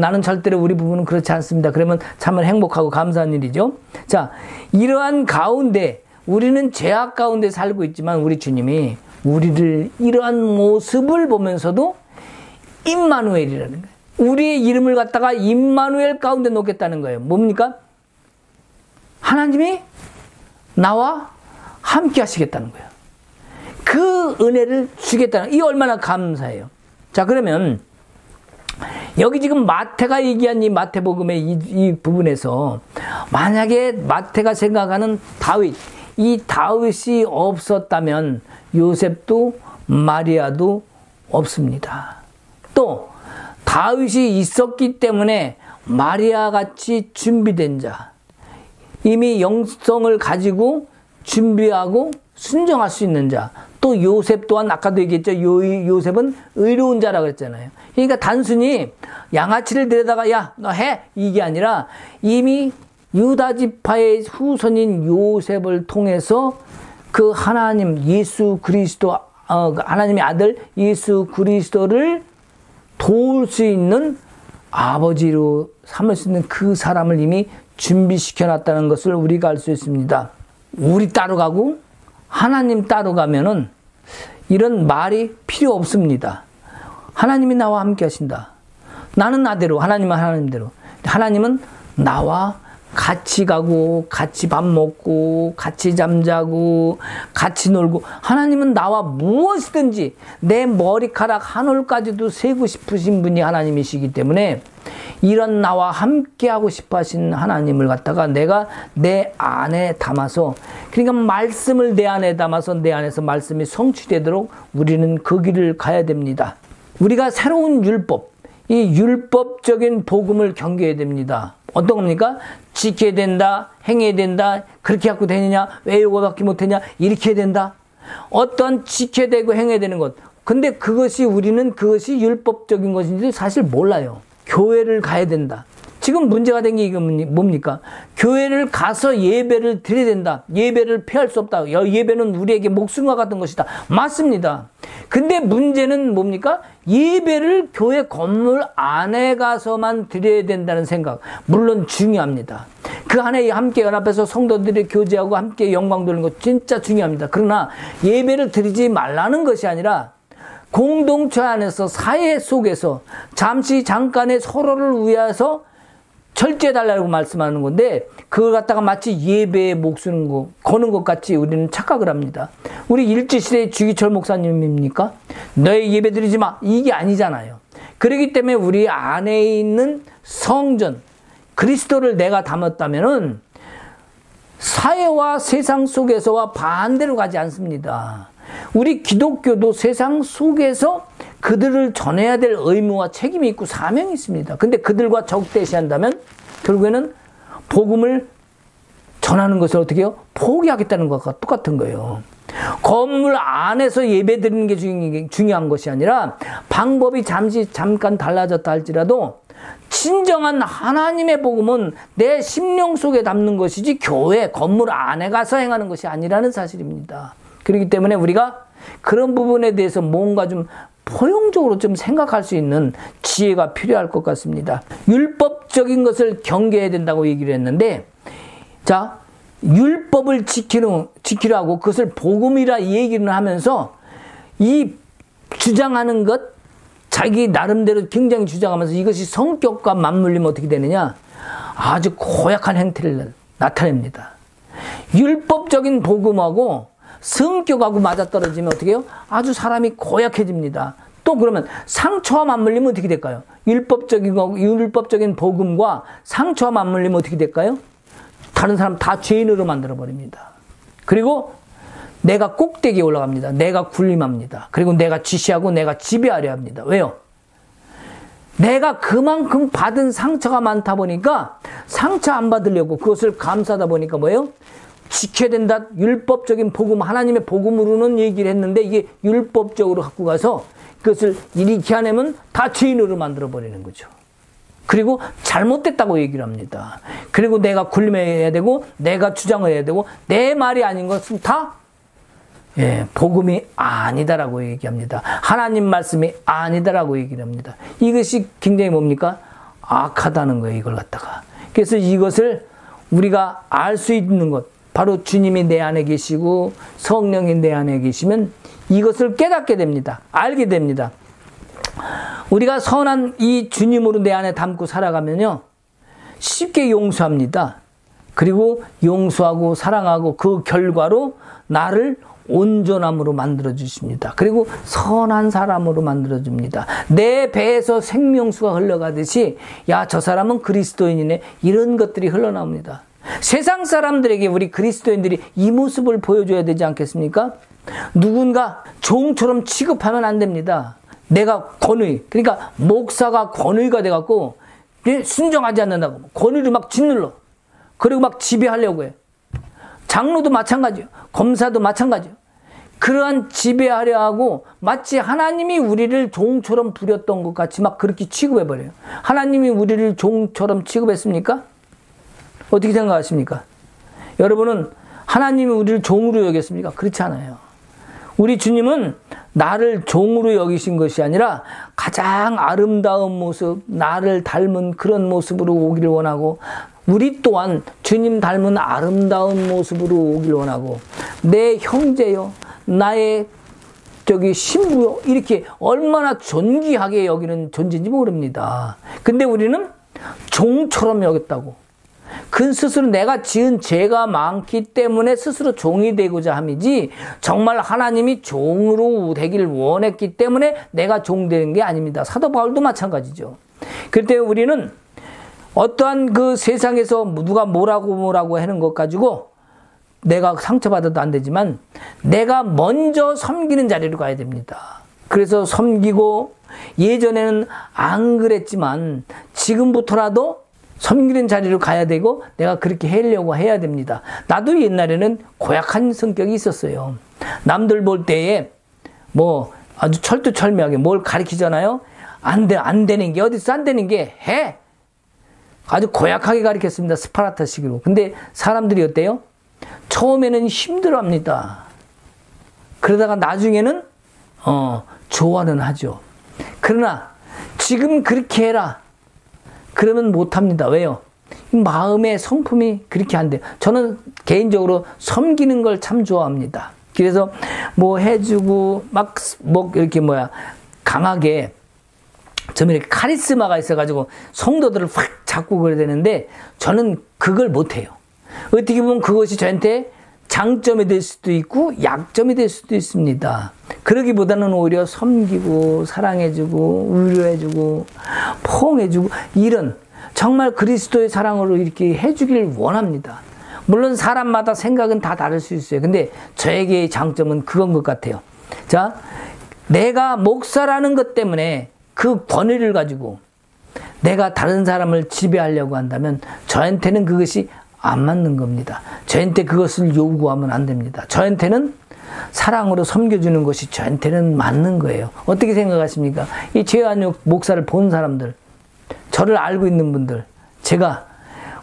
나는 절대로 우리 부부는 그렇지 않습니다. 그러면 참 행복하고 감사한 일이죠. 자, 이러한 가운데 우리는 죄악 가운데 살고 있지만 우리 주님이 우리를 이러한 모습을 보면서도 임마누엘이라는 거예요. 우리의 이름을 갖다가 임마누엘 가운데 놓겠다는 거예요. 뭡니까? 하나님이 나와 함께 하시겠다는 거예요. 그 은혜를 주겠다는, 이 얼마나 감사해요. 자, 그러면 여기 지금 마태가 얘기한 이 마태복음의 이 부분에서 만약에 마태가 생각하는 다윗, 이 다윗이 없었다면 요셉도 마리아도 없습니다. 또 다윗이 있었기 때문에 마리아 같이 준비된 자, 이미 영성을 가지고 준비하고 순종할 수 있는 자, 또 요셉 또한 아까도 얘기했죠. 요셉은 의로운 자라고 그랬잖아요. 그러니까 단순히 양아치를 데려다가 야, 너 해! 이게 아니라 이미 유다 지파의 후손인 요셉을 통해서 그 하나님 예수 그리스도 하나님의 아들 예수 그리스도를 도울 수 있는 아버지로 삼을 수 있는 그 사람을 이미 준비시켜 놨다는 것을 우리가 알 수 있습니다. 우리 따로 가고 하나님 따로 가면은 이런 말이 필요 없습니다. 하나님이 나와 함께 하신다. 나는 나대로, 하나님은 하나님대로. 하나님은 나와 같이 가고, 같이 밥 먹고, 같이 잠자고, 같이 놀고, 하나님은 나와 무엇이든지 내 머리카락 한 올까지도 세고 싶으신 분이 하나님이시기 때문에 이런 나와 함께 하고 싶어 하신 하나님을 갖다가 내가 내 안에 담아서, 그러니까 말씀을 내 안에 담아서 내 안에서 말씀이 성취되도록 우리는 그 길을 가야 됩니다. 우리가 새로운 율법, 이 율법적인 복음을 경계해야 됩니다. 어떤 겁니까? 지켜야 된다, 행해야 된다, 그렇게 갖고 되느냐, 왜 이거밖에 못하냐, 이렇게 해야 된다. 어떤 지켜야 되고 행해야 되는 것. 근데 우리는 그것이 율법적인 것인지 사실 몰라요. 교회를 가야 된다. 지금 문제가 된 게 이거 뭡니까? 교회를 가서 예배를 드려야 된다. 예배를 피할 수 없다. 예배는 우리에게 목숨과 같은 것이다. 맞습니다. 근데 문제는 뭡니까? 예배를 교회 건물 안에 가서만 드려야 된다는 생각. 물론 중요합니다. 그 안에 함께 연합해서 성도들이 교제하고 함께 영광 돌리는 것 진짜 중요합니다. 그러나 예배를 드리지 말라는 것이 아니라 공동체 안에서 사회 속에서 잠깐의 서로를 위해서 절제해달라고 말씀하는 건데 그걸 갖다가 마치 예배에 목숨 거는 것 같이 우리는 착각을 합니다. 우리 일제시대의 주기철 목사님입니까? 너의 예배 드리지 마. 이게 아니잖아요. 그렇기 때문에 우리 안에 있는 성전, 그리스도를 내가 담았다면은 사회와 세상 속에서와 반대로 가지 않습니다. 우리 기독교도 세상 속에서 그들을 전해야 될 의무와 책임이 있고 사명이 있습니다. 근데 그들과 적대시한다면 결국에는 복음을 전하는 것을 어떻게 해요? 포기하겠다는 것과 똑같은 거예요. 건물 안에서 예배 드리는 게 중요한 것이 아니라 방법이 잠깐 달라졌다 할지라도 진정한 하나님의 복음은 내 심령 속에 담는 것이지 교회, 건물 안에 가서 행하는 것이 아니라는 사실입니다. 그렇기 때문에 우리가 그런 부분에 대해서 뭔가 좀 포용적으로 좀 생각할 수 있는 지혜가 필요할 것 같습니다. 율법적인 것을 경계해야 된다고 얘기를 했는데, 자, 율법을 지키라고 그것을 복음이라 얘기를 하면서 이 주장하는 것, 자기 나름대로 굉장히 주장하면서 이것이 성격과 맞물리면 어떻게 되느냐? 아주 고약한 행태를 나타냅니다. 율법적인 복음하고 성격하고 맞아떨어지면 어떻게 해요? 아주 사람이 고약해집니다. 또 그러면 상처와 맞물리면 어떻게 될까요? 율법적인 복음과 상처와 맞물리면 어떻게 될까요? 다른 사람 다 죄인으로 만들어버립니다. 그리고 내가 꼭대기에 올라갑니다. 내가 군림합니다. 그리고 내가 지시하고 내가 지배하려 합니다. 왜요? 내가 그만큼 받은 상처가 많다 보니까 상처 안 받으려고 그것을 감싸다 보니까 뭐예요? 지켜야 된다. 율법적인 복음, 하나님의 복음으로는 얘기를 했는데 이게 율법적으로 갖고 가서 그것을 이렇게 하려면 다 죄인으로 만들어버리는 거죠. 그리고 잘못됐다고 얘기를 합니다. 그리고 내가 군림해야 되고 내가 주장을 해야 되고 내 말이 아닌 것은 다 복음이 아니다라고 얘기합니다. 하나님 말씀이 아니다라고 얘기를 합니다. 이것이 굉장히 뭡니까? 악하다는 거예요. 이걸 갖다가. 그래서 이것을 우리가 알 수 있는 것, 바로 주님이 내 안에 계시고 성령이 내 안에 계시면 이것을 깨닫게 됩니다. 알게 됩니다. 우리가 선한 이 주님으로 내 안에 담고 살아가면요, 쉽게 용서합니다. 그리고 용서하고 사랑하고 그 결과로 나를 온전함으로 만들어주십니다. 그리고 선한 사람으로 만들어줍니다. 내 배에서 생명수가 흘러가듯이 야, 저 사람은 그리스도인이네, 이런 것들이 흘러나옵니다. 세상 사람들에게 우리 그리스도인들이 이 모습을 보여줘야 되지 않겠습니까? 누군가 종처럼 취급하면 안 됩니다. 내가 권위, 그러니까 목사가 권위가 돼갖고 순종하지 않는다고 권위를 막 짓눌러. 그리고 막 지배하려고 해. 장로도 마찬가지예요. 검사도 마찬가지예요. 그러한 지배하려 하고 마치 하나님이 우리를 종처럼 부렸던 것 같이 막 그렇게 취급해버려요. 하나님이 우리를 종처럼 취급했습니까? 어떻게 생각하십니까? 여러분은 하나님이 우리를 종으로 여겼습니까? 그렇지 않아요. 우리 주님은 나를 종으로 여기신 것이 아니라 가장 아름다운 모습, 나를 닮은 그런 모습으로 오기를 원하고, 우리 또한 주님 닮은 아름다운 모습으로 오기를 원하고, 내 형제요, 나의 신부요, 이렇게 얼마나 존귀하게 여기는 존재인지 모릅니다. 근데 우리는 종처럼 여겼다고. 그 스스로 내가 지은 죄가 많기 때문에 스스로 종이 되고자 함이지, 정말 하나님이 종으로 되기를 원했기 때문에 내가 종 되는 게 아닙니다. 사도 바울도 마찬가지죠. 그럴 때 우리는 어떠한 그 세상에서 누가 뭐라고 하는 것 가지고 내가 상처받아도 안 되지만, 내가 먼저 섬기는 자리로 가야 됩니다. 그래서 섬기고, 예전에는 안 그랬지만 지금부터라도 섬기는 자리로 가야 되고, 내가 그렇게 하려고 해야 됩니다. 나도 옛날에는 고약한 성격이 있었어요. 남들 볼 때에 아주 철두철미하게 뭘 가르치잖아요. 안 되는 게 어디서 안 되는 게 해. 아주 고약하게 가르쳤습니다. 스파르타식으로. 근데 사람들이 어때요? 처음에는 힘들어합니다. 그러다가 나중에는 좋아는 하죠. 그러나 지금 그렇게 해라, 그러면 못합니다. 왜요? 마음의 성품이 그렇게 안 돼요. 저는 개인적으로 섬기는 걸 참 좋아합니다. 그래서 해주고 이렇게 강하게 좀 이렇게 카리스마가 있어가지고 성도들을 확 잡고 그래야 되는데, 저는 그걸 못해요. 어떻게 보면 그것이 저한테 장점이 될 수도 있고 약점이 될 수도 있습니다. 그러기보다는 오히려 섬기고 사랑해주고 위로해주고 포옹해주고, 이런 정말 그리스도의 사랑으로 이렇게 해주길 원합니다. 물론 사람마다 생각은 다 다를 수 있어요. 근데 저에게의 장점은 그건 것 같아요. 자, 내가 목사라는 것 때문에 그 권위를 가지고 내가 다른 사람을 지배하려고 한다면 저한테는 그것이 안 맞는 겁니다. 저한테 그것을 요구하면 안 됩니다. 저한테는 사랑으로 섬겨주는 것이 저한테는 맞는 거예요. 어떻게 생각하십니까? 이 최한욱 목사를 본 사람들, 저를 알고 있는 분들, 제가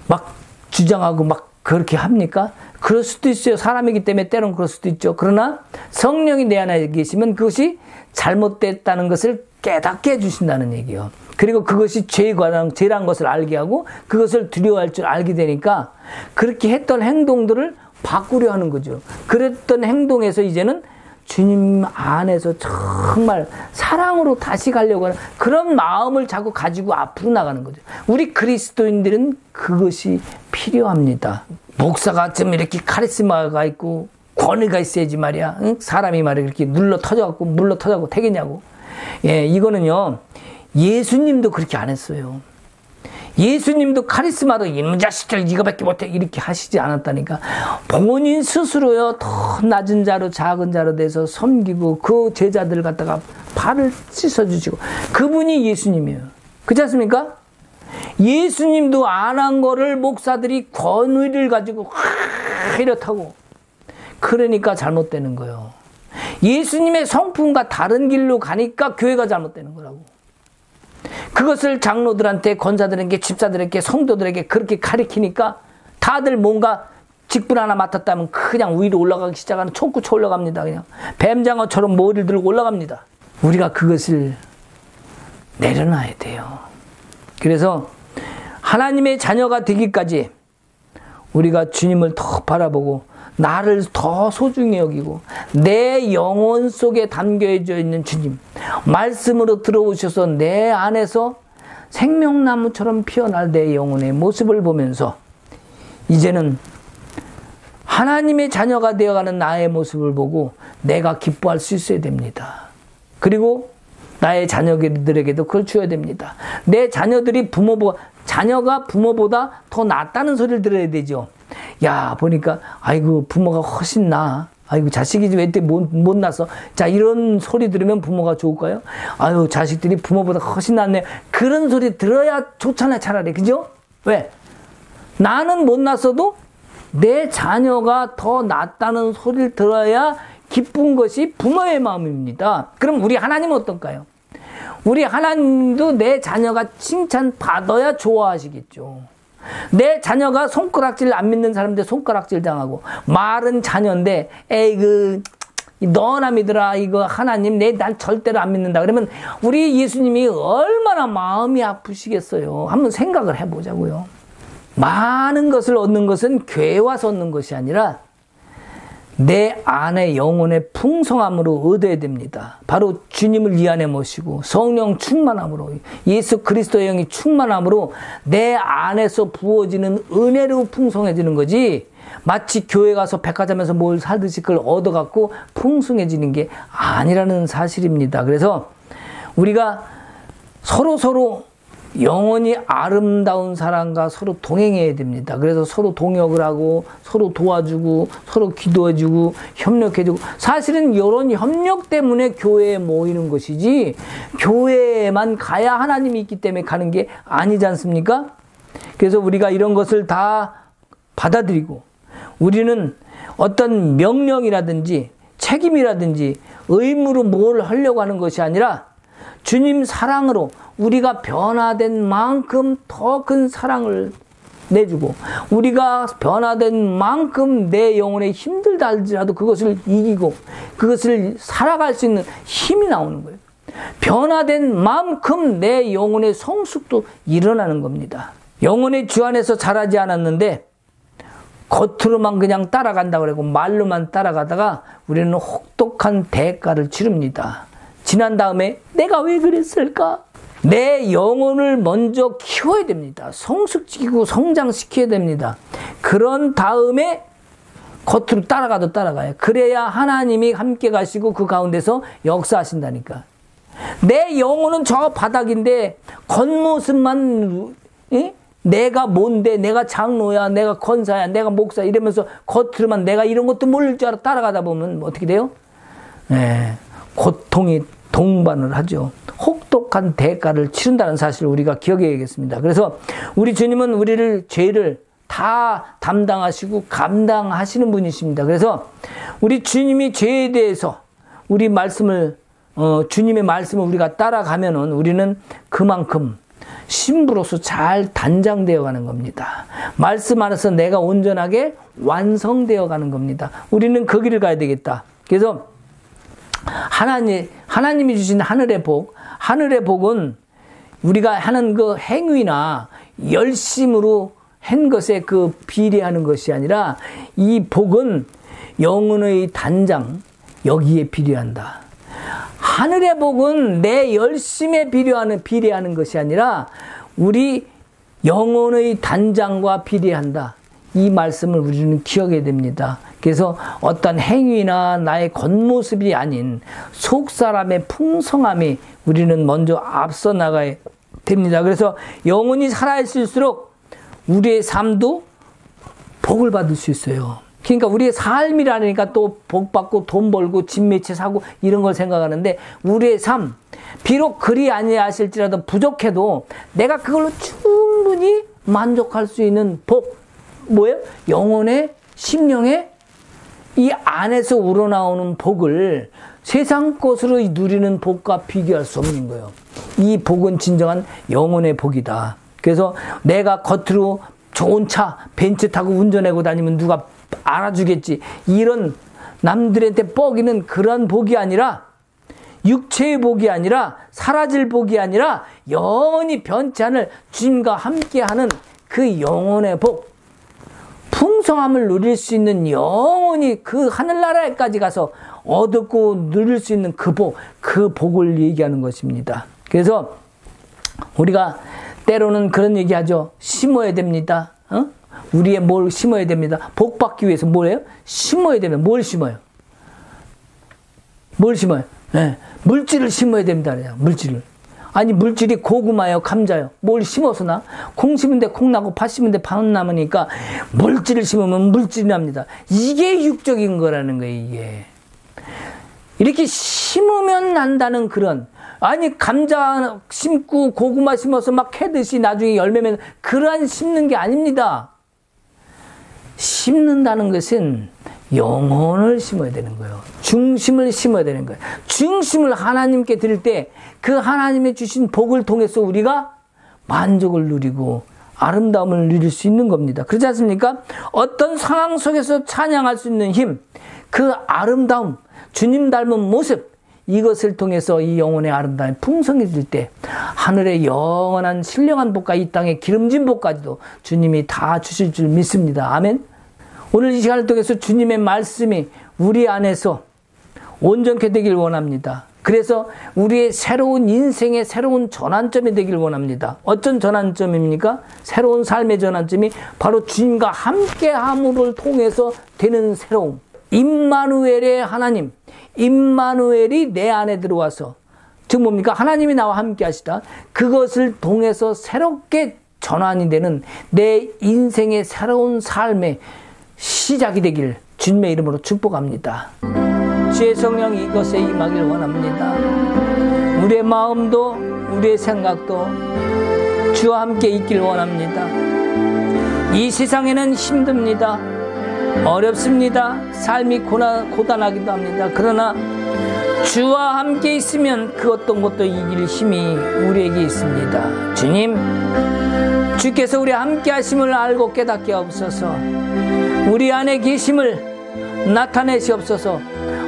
막 주장하고 막 그렇게 합니까? 그럴 수도 있어요. 사람이기 때문에 때론 그럴 수도 있죠. 그러나 성령이 내 안에 계시면 그것이 잘못됐다는 것을 깨닫게 해주신다는 얘기예요. 그리고 그것이 죄란 것을 알게 하고 그것을 두려워할 줄 알게 되니까 그렇게 했던 행동들을 바꾸려 하는 거죠. 그랬던 행동에서 이제는 주님 안에서 정말 사랑으로 다시 가려고 하는 그런 마음을 자꾸 가지고 앞으로 나가는 거죠. 우리 그리스도인들은 그것이 필요합니다. 목사가 좀 이렇게 카리스마가 있고 권위가 있어야지 말이야. 응? 사람이 말이야 이렇게 물러 터져갖고 되겠냐고. 예, 이거는요, 예수님도 그렇게 안 했어요. 예수님도 카리스마로 이놈 자식들 이거밖에 못해 이렇게 하시지 않았다니까. 본인 스스로요, 더 낮은 자로 작은 자로 돼서 섬기고 그 제자들을 갖다가 발을 씻어주시고, 그분이 예수님이에요. 그렇지 않습니까? 예수님도 안 한 거를 목사들이 권위를 가지고 이렇다고, 그러니까 잘못되는 거예요. 예수님의 성품과 다른 길로 가니까 교회가 잘못되는 거라고. 그것을 장로들한테, 권사들에게, 집사들에게, 성도들에게 그렇게 가르치니까 다들 뭔가 직분 하나 맡았다면 그냥 위로 올라가기 시작하는, 총구쳐 올라갑니다. 그냥 뱀장어처럼 머리를 들고 올라갑니다. 우리가 그것을 내려놔야 돼요. 그래서 하나님의 자녀가 되기까지 우리가 주님을 더 바라보고 나를 더 소중히 여기고 내 영혼 속에 담겨져 있는 주님 말씀으로 들어오셔서 내 안에서 생명나무처럼 피어날 내 영혼의 모습을 보면서 이제는 하나님의 자녀가 되어가는 나의 모습을 보고 내가 기뻐할 수 있어야 됩니다. 그리고 나의 자녀들에게도 그걸 줘야 됩니다. 내 자녀들이 자녀가 부모보다 더 낫다는 소리를 들어야 되죠. 야, 보니까 아이고 부모가 훨씬 나아. 아이고 자식이 왜 이때 못 낳았어. 자, 이런 소리 들으면 부모가 좋을까요? 아유, 자식들이 부모보다 훨씬 낫네. 그런 소리 들어야 좋잖아요, 차라리. 그죠? 왜? 나는 못 낳았어도 내 자녀가 더 낫다는 소리를 들어야 기쁜 것이 부모의 마음입니다. 그럼 우리 하나님은 어떨까요? 우리 하나님도 내 자녀가 칭찬받아야 좋아하시겠죠. 내 자녀가 손가락질 안 믿는 사람들 손가락질 당하고, 말은 자녀인데 에이그 너나 믿으라. 이거 하나님 난 절대로 안 믿는다. 그러면 우리 예수님이 얼마나 마음이 아프시겠어요. 한번 생각을 해보자고요. 많은 것을 얻는 것은 교회 와서 얻는 것이 아니라 내 안에 영혼의 풍성함으로 얻어야 됩니다. 바로 주님을 이 안에 모시고 성령 충만함으로, 예수 그리스도의 영이 충만함으로 내 안에서 부어지는 은혜로 풍성해지는 거지, 마치 교회 가서 백화점에서 뭘 사듯이 그걸 얻어갖고 풍성해지는 게 아니라는 사실입니다. 그래서 우리가 서로 영원히 아름다운 사람과 서로 동행해야 됩니다. 그래서 서로 동역을 하고 서로 도와주고 서로 기도해주고 협력해주고, 사실은 이런 협력 때문에 교회에 모이는 것이지 교회에만 가야 하나님이 있기 때문에 가는 게 아니지 않습니까? 그래서 우리가 이런 것을 다 받아들이고, 우리는 어떤 명령이라든지 책임이라든지 의무로 뭘 하려고 하는 것이 아니라 주님 사랑으로 우리가 변화된 만큼 더 큰 사랑을 내주고, 우리가 변화된 만큼 내 영혼에 힘들다 할지라도 그것을 이기고 그것을 살아갈 수 있는 힘이 나오는 거예요. 변화된 만큼 내 영혼의 성숙도 일어나는 겁니다. 영혼의 주 안에서 자라지 않았는데 겉으로만 그냥 따라간다고 그러고 말로만 따라가다가 우리는 혹독한 대가를 치릅니다. 지난 다음에 내가 왜 그랬을까? 내 영혼을 먼저 키워야 됩니다. 성숙시키고 성장시켜야 됩니다. 그런 다음에 겉으로 따라가도 따라가요. 그래야 하나님이 함께 가시고 그 가운데서 역사하신다니까. 내 영혼은 저 바닥인데 겉모습만, 내가 뭔데, 내가 장로야, 내가 권사야, 내가 목사 이러면서 겉으로만 내가 이런 것도 모를 줄 알아 따라가다 보면 어떻게 돼요? 고통이 동반을 하죠. 혹독한 대가를 치른다는 사실을 우리가 기억해야겠습니다. 그래서 우리 주님은 우리를, 죄를 다 담당하시고 감당하시는 분이십니다. 그래서 우리 주님이 죄에 대해서 우리 말씀을, 주님의 말씀을 우리가 따라가면은 우리는 그만큼 신부로서 잘 단장되어 가는 겁니다. 말씀 안에서 내가 온전하게 완성되어 가는 겁니다. 우리는 그 길을 가야 되겠다. 그래서 하나님이 주신 하늘의 복은 우리가 하는 그 행위나 열심으로 한 것에 그 비례하는 것이 아니라, 이 복은 영혼의 단장, 여기에 비례한다. 하늘의 복은 내 열심에 비례하는 것이 아니라 우리 영혼의 단장과 비례한다. 이 말씀을 우리는 기억해야 됩니다. 그래서 어떤 행위나 나의 겉모습이 아닌 속사람의 풍성함이 우리는 먼저 앞서 나가야 됩니다. 그래서 영혼이 살아있을수록 우리의 삶도 복을 받을 수 있어요. 그러니까 우리의 삶이라니까 또 복 받고 돈 벌고 집 몇 채 사고 이런 걸 생각하는데, 우리의 삶, 비록 그리 아니하실지라도 부족해도 내가 그걸로 충분히 만족할 수 있는 복, 뭐예요? 영혼의 심령의 이 안에서 우러나오는 복을 세상 것으로 누리는 복과 비교할 수 없는 거예요. 이 복은 진정한 영혼의 복이다. 그래서 내가 겉으로 좋은 차, 벤츠 타고 운전하고 다니면 누가 알아주겠지, 이런 남들한테 뻐기는 그런 복이 아니라, 육체의 복이 아니라, 사라질 복이 아니라 영원히 변치 않을 주님과 함께하는 그 영혼의 복, 풍성함을 누릴 수 있는, 영원히 그 하늘나라에까지 가서 얻고 누릴 수 있는 그 복, 그 복을 얘기하는 것입니다. 그래서 우리가 때로는 그런 얘기하죠. 심어야 됩니다. 우리의 뭘 심어야 됩니다. 복 받기 위해서 뭘 해요? 심어야 됩니다. 뭘 심어요? 뭘 심어요? 물질을 심어야 됩니다. 물질을. 아니, 물질이 고구마요, 감자요. 뭘 심어서 나? 콩 심은데 콩 나고 팥 심은데 팥 남으니까 물질을 심으면 물질이 납니다. 이게 육적인 거라는 거예요, 이게. 이렇게 심으면 난다는 그런, 아니, 감자 심고 고구마 심어서 막 캐듯이 나중에 열매면 그러한 심는 게 아닙니다. 심는다는 것은 영혼을 심어야 되는 거예요. 중심을 심어야 되는 거예요. 중심을 하나님께 드릴 때 그 하나님의 주신 복을 통해서 우리가 만족을 누리고 아름다움을 누릴 수 있는 겁니다. 그렇지 않습니까? 어떤 상황 속에서 찬양할 수 있는 힘, 그 아름다움, 주님 닮은 모습, 이것을 통해서 이 영혼의 아름다움이 풍성해질 때 하늘의 영원한 신령한 복과 이 땅의 기름진 복까지도 주님이 다 주실 줄 믿습니다. 아멘. 오늘 이 시간을 통해서 주님의 말씀이 우리 안에서 온전케 되길 원합니다. 그래서 우리의 새로운 인생의 새로운 전환점이 되길 원합니다. 어떤 전환점입니까? 새로운 삶의 전환점이 바로 주님과 함께함을 통해서 되는 새로움. 임마누엘의 하나님, 임마누엘이 내 안에 들어와서, 즉 뭡니까? 하나님이 나와 함께 하시다. 그것을 통해서 새롭게 전환이 되는 내 인생의 새로운 삶의 시작이 되길 주님의 이름으로 축복합니다. 주의 성령 이것에 임하길 원합니다. 우리의 마음도 우리의 생각도 주와 함께 있길 원합니다. 이 세상에는 힘듭니다. 어렵습니다. 삶이 고단하기도 합니다. 그러나 주와 함께 있으면 그 어떤 것도 이길 힘이 우리에게 있습니다. 주님, 주께서 우리 함께 하심을 알고 깨닫게 하옵소서. 우리 안에 계심을 나타내시옵소서.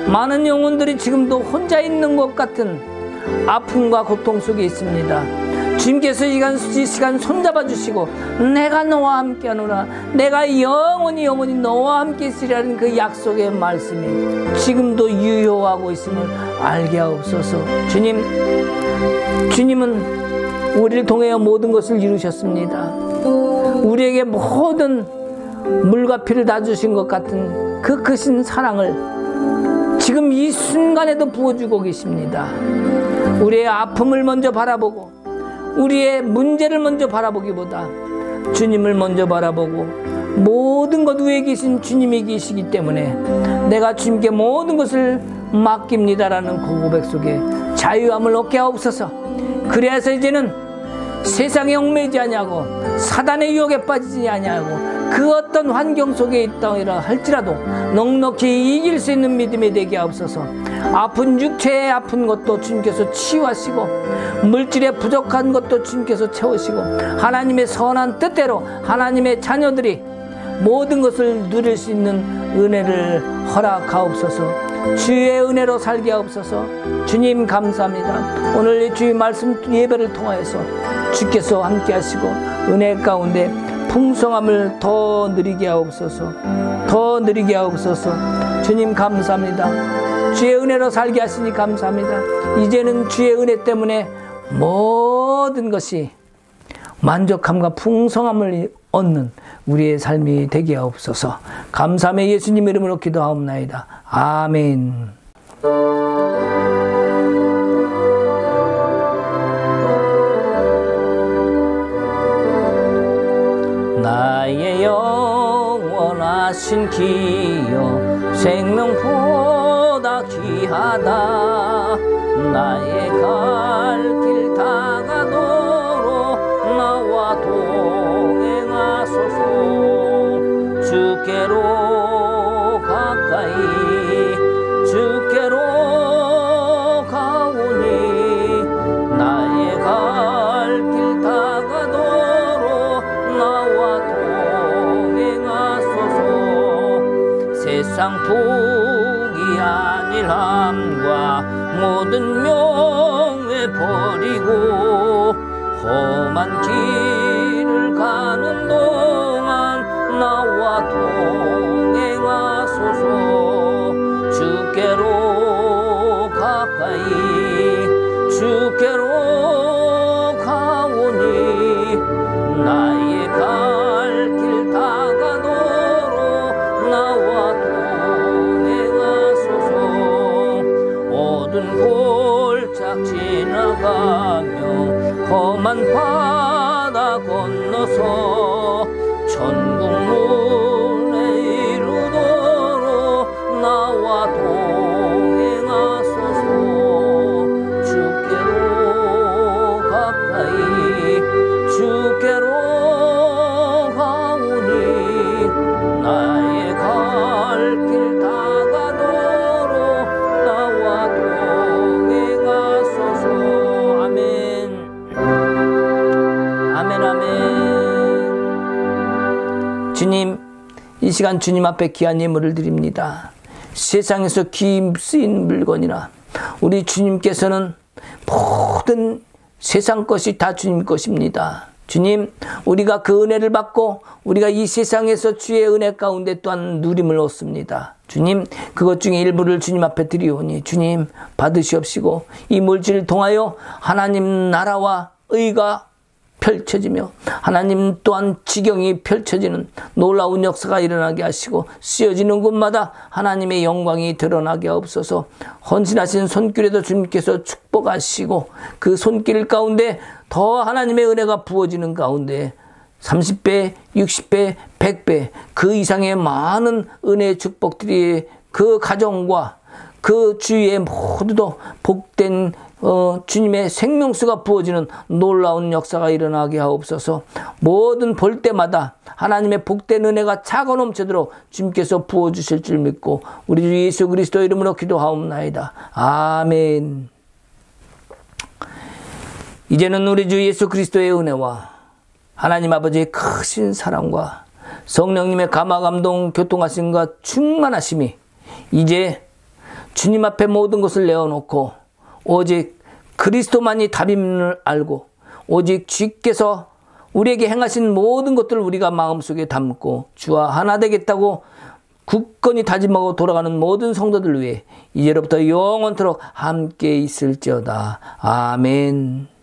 많은 영혼들이 지금도 혼자 있는 것 같은 아픔과 고통 속에 있습니다. 주님께서 이 시간 손잡아 주시고 내가 너와 함께 하노라, 내가 영원히 너와 함께 있으리라는 그 약속의 말씀이 지금도 유효하고 있음을 알게 하옵소서. 주님은 우리를 통하여 모든 것을 이루셨습니다. 우리에게 모든 물과 피를 다 주신 것 같은 그 크신 사랑을 지금 이 순간에도 부어주고 계십니다. 우리의 아픔을 먼저 바라보고 우리의 문제를 먼저 바라보기보다 주님을 먼저 바라보고 모든 것 위에 계신 주님이 계시기 때문에 내가 주님께 모든 것을 맡깁니다라는 그 고백 속에 자유함을 얻게 하옵소서. 그래서 이제는 세상에 얽매이지 아니하고 사단의 유혹에 빠지지 아니하고 그 어떤 환경 속에 있다 할지라도 넉넉히 이길 수 있는 믿음이 되게 하옵소서. 아픈 육체에 아픈 것도 주님께서 치유하시고 물질에 부족한 것도 주님께서 채우시고 하나님의 선한 뜻대로 하나님의 자녀들이 모든 것을 누릴 수 있는 은혜를 허락하옵소서. 주의 은혜로 살게 하옵소서. 주님 감사합니다. 오늘 주의 말씀 예배를 통하여서 주께서 함께 하시고 은혜 가운데 풍성함을 더 누리게 하옵소서. 더 누리게 하옵소서. 주님 감사합니다. 주의 은혜로 살게 하시니 감사합니다. 이제는 주의 은혜 때문에 모든 것이 만족함과 풍성함을 얻는 우리의 삶이 되게 하옵소서. 감사함의 예수님 이름으로 기도하옵나이다. 아멘. 나의 영원하신 기여 생명보다 귀하다. 나의 갈 길 다가도록 나와 동행하소서. 주께로 가까이 주께로 가오니 나의 갈 길 다가도록 나와 동행하소서. 세상 복이 아닐 함과 모든 명예 버리고 험한 길을 가는 동안 나와 동행하소서. 주께로 가까이 주께로 가오니 나의 갈 길 다가도록 나와 동행하소서. 어두운 골짝 지나가며 험한 바다 건너서 천국 문에 이르도록 나와 동행하소서. 주께로 가까이 주께로 가오니 나의 갈 길 다가도록 나와 동행하소서. 아멘. 아멘 아멘. 주님, 이 시간 주님 앞에 귀한 예물을 드립니다. 세상에서 귀 쓰인 물건이나 우리 주님께서는 모든 세상 것이 다 주님 것입니다. 주님, 우리가 그 은혜를 받고 우리가 이 세상에서 주의 은혜 가운데 또한 누림을 얻습니다. 주님, 그것 중에 일부를 주님 앞에 드리오니 주님 받으시옵시고 이 물질을 통하여 하나님 나라와 의가 펼쳐지며 하나님 또한 지경이 펼쳐지는 놀라운 역사가 일어나게 하시고 쓰여지는 곳마다 하나님의 영광이 드러나게 하옵소서. 헌신하신 손길에도 주님께서 축복하시고 그 손길 가운데 더 하나님의 은혜가 부어지는 가운데 30배, 60배, 100배 그 이상의 많은 은혜의 축복들이 그 가정과 그 주위에 모두도 복된 주님의 생명수가 부어지는 놀라운 역사가 일어나게 하옵소서. 모든 볼 때마다 하나님의 복된 은혜가 차고 넘치도록 주님께서 부어주실 줄 믿고 우리 주 예수 그리스도 이름으로 기도하옵나이다. 아멘. 이제는 우리 주 예수 그리스도의 은혜와 하나님 아버지의 크신 사랑과 성령님의 감화감동 교통하심과 충만하심이 이제 주님 앞에 모든 것을 내어놓고 오직 그리스도만이 답임을 알고 오직 주께서 우리에게 행하신 모든 것들을 우리가 마음속에 담고 주와 하나 되겠다고 굳건히 다짐하고 돌아가는 모든 성도들 위해 이제로부터 영원토록 함께 있을지어다. 아멘.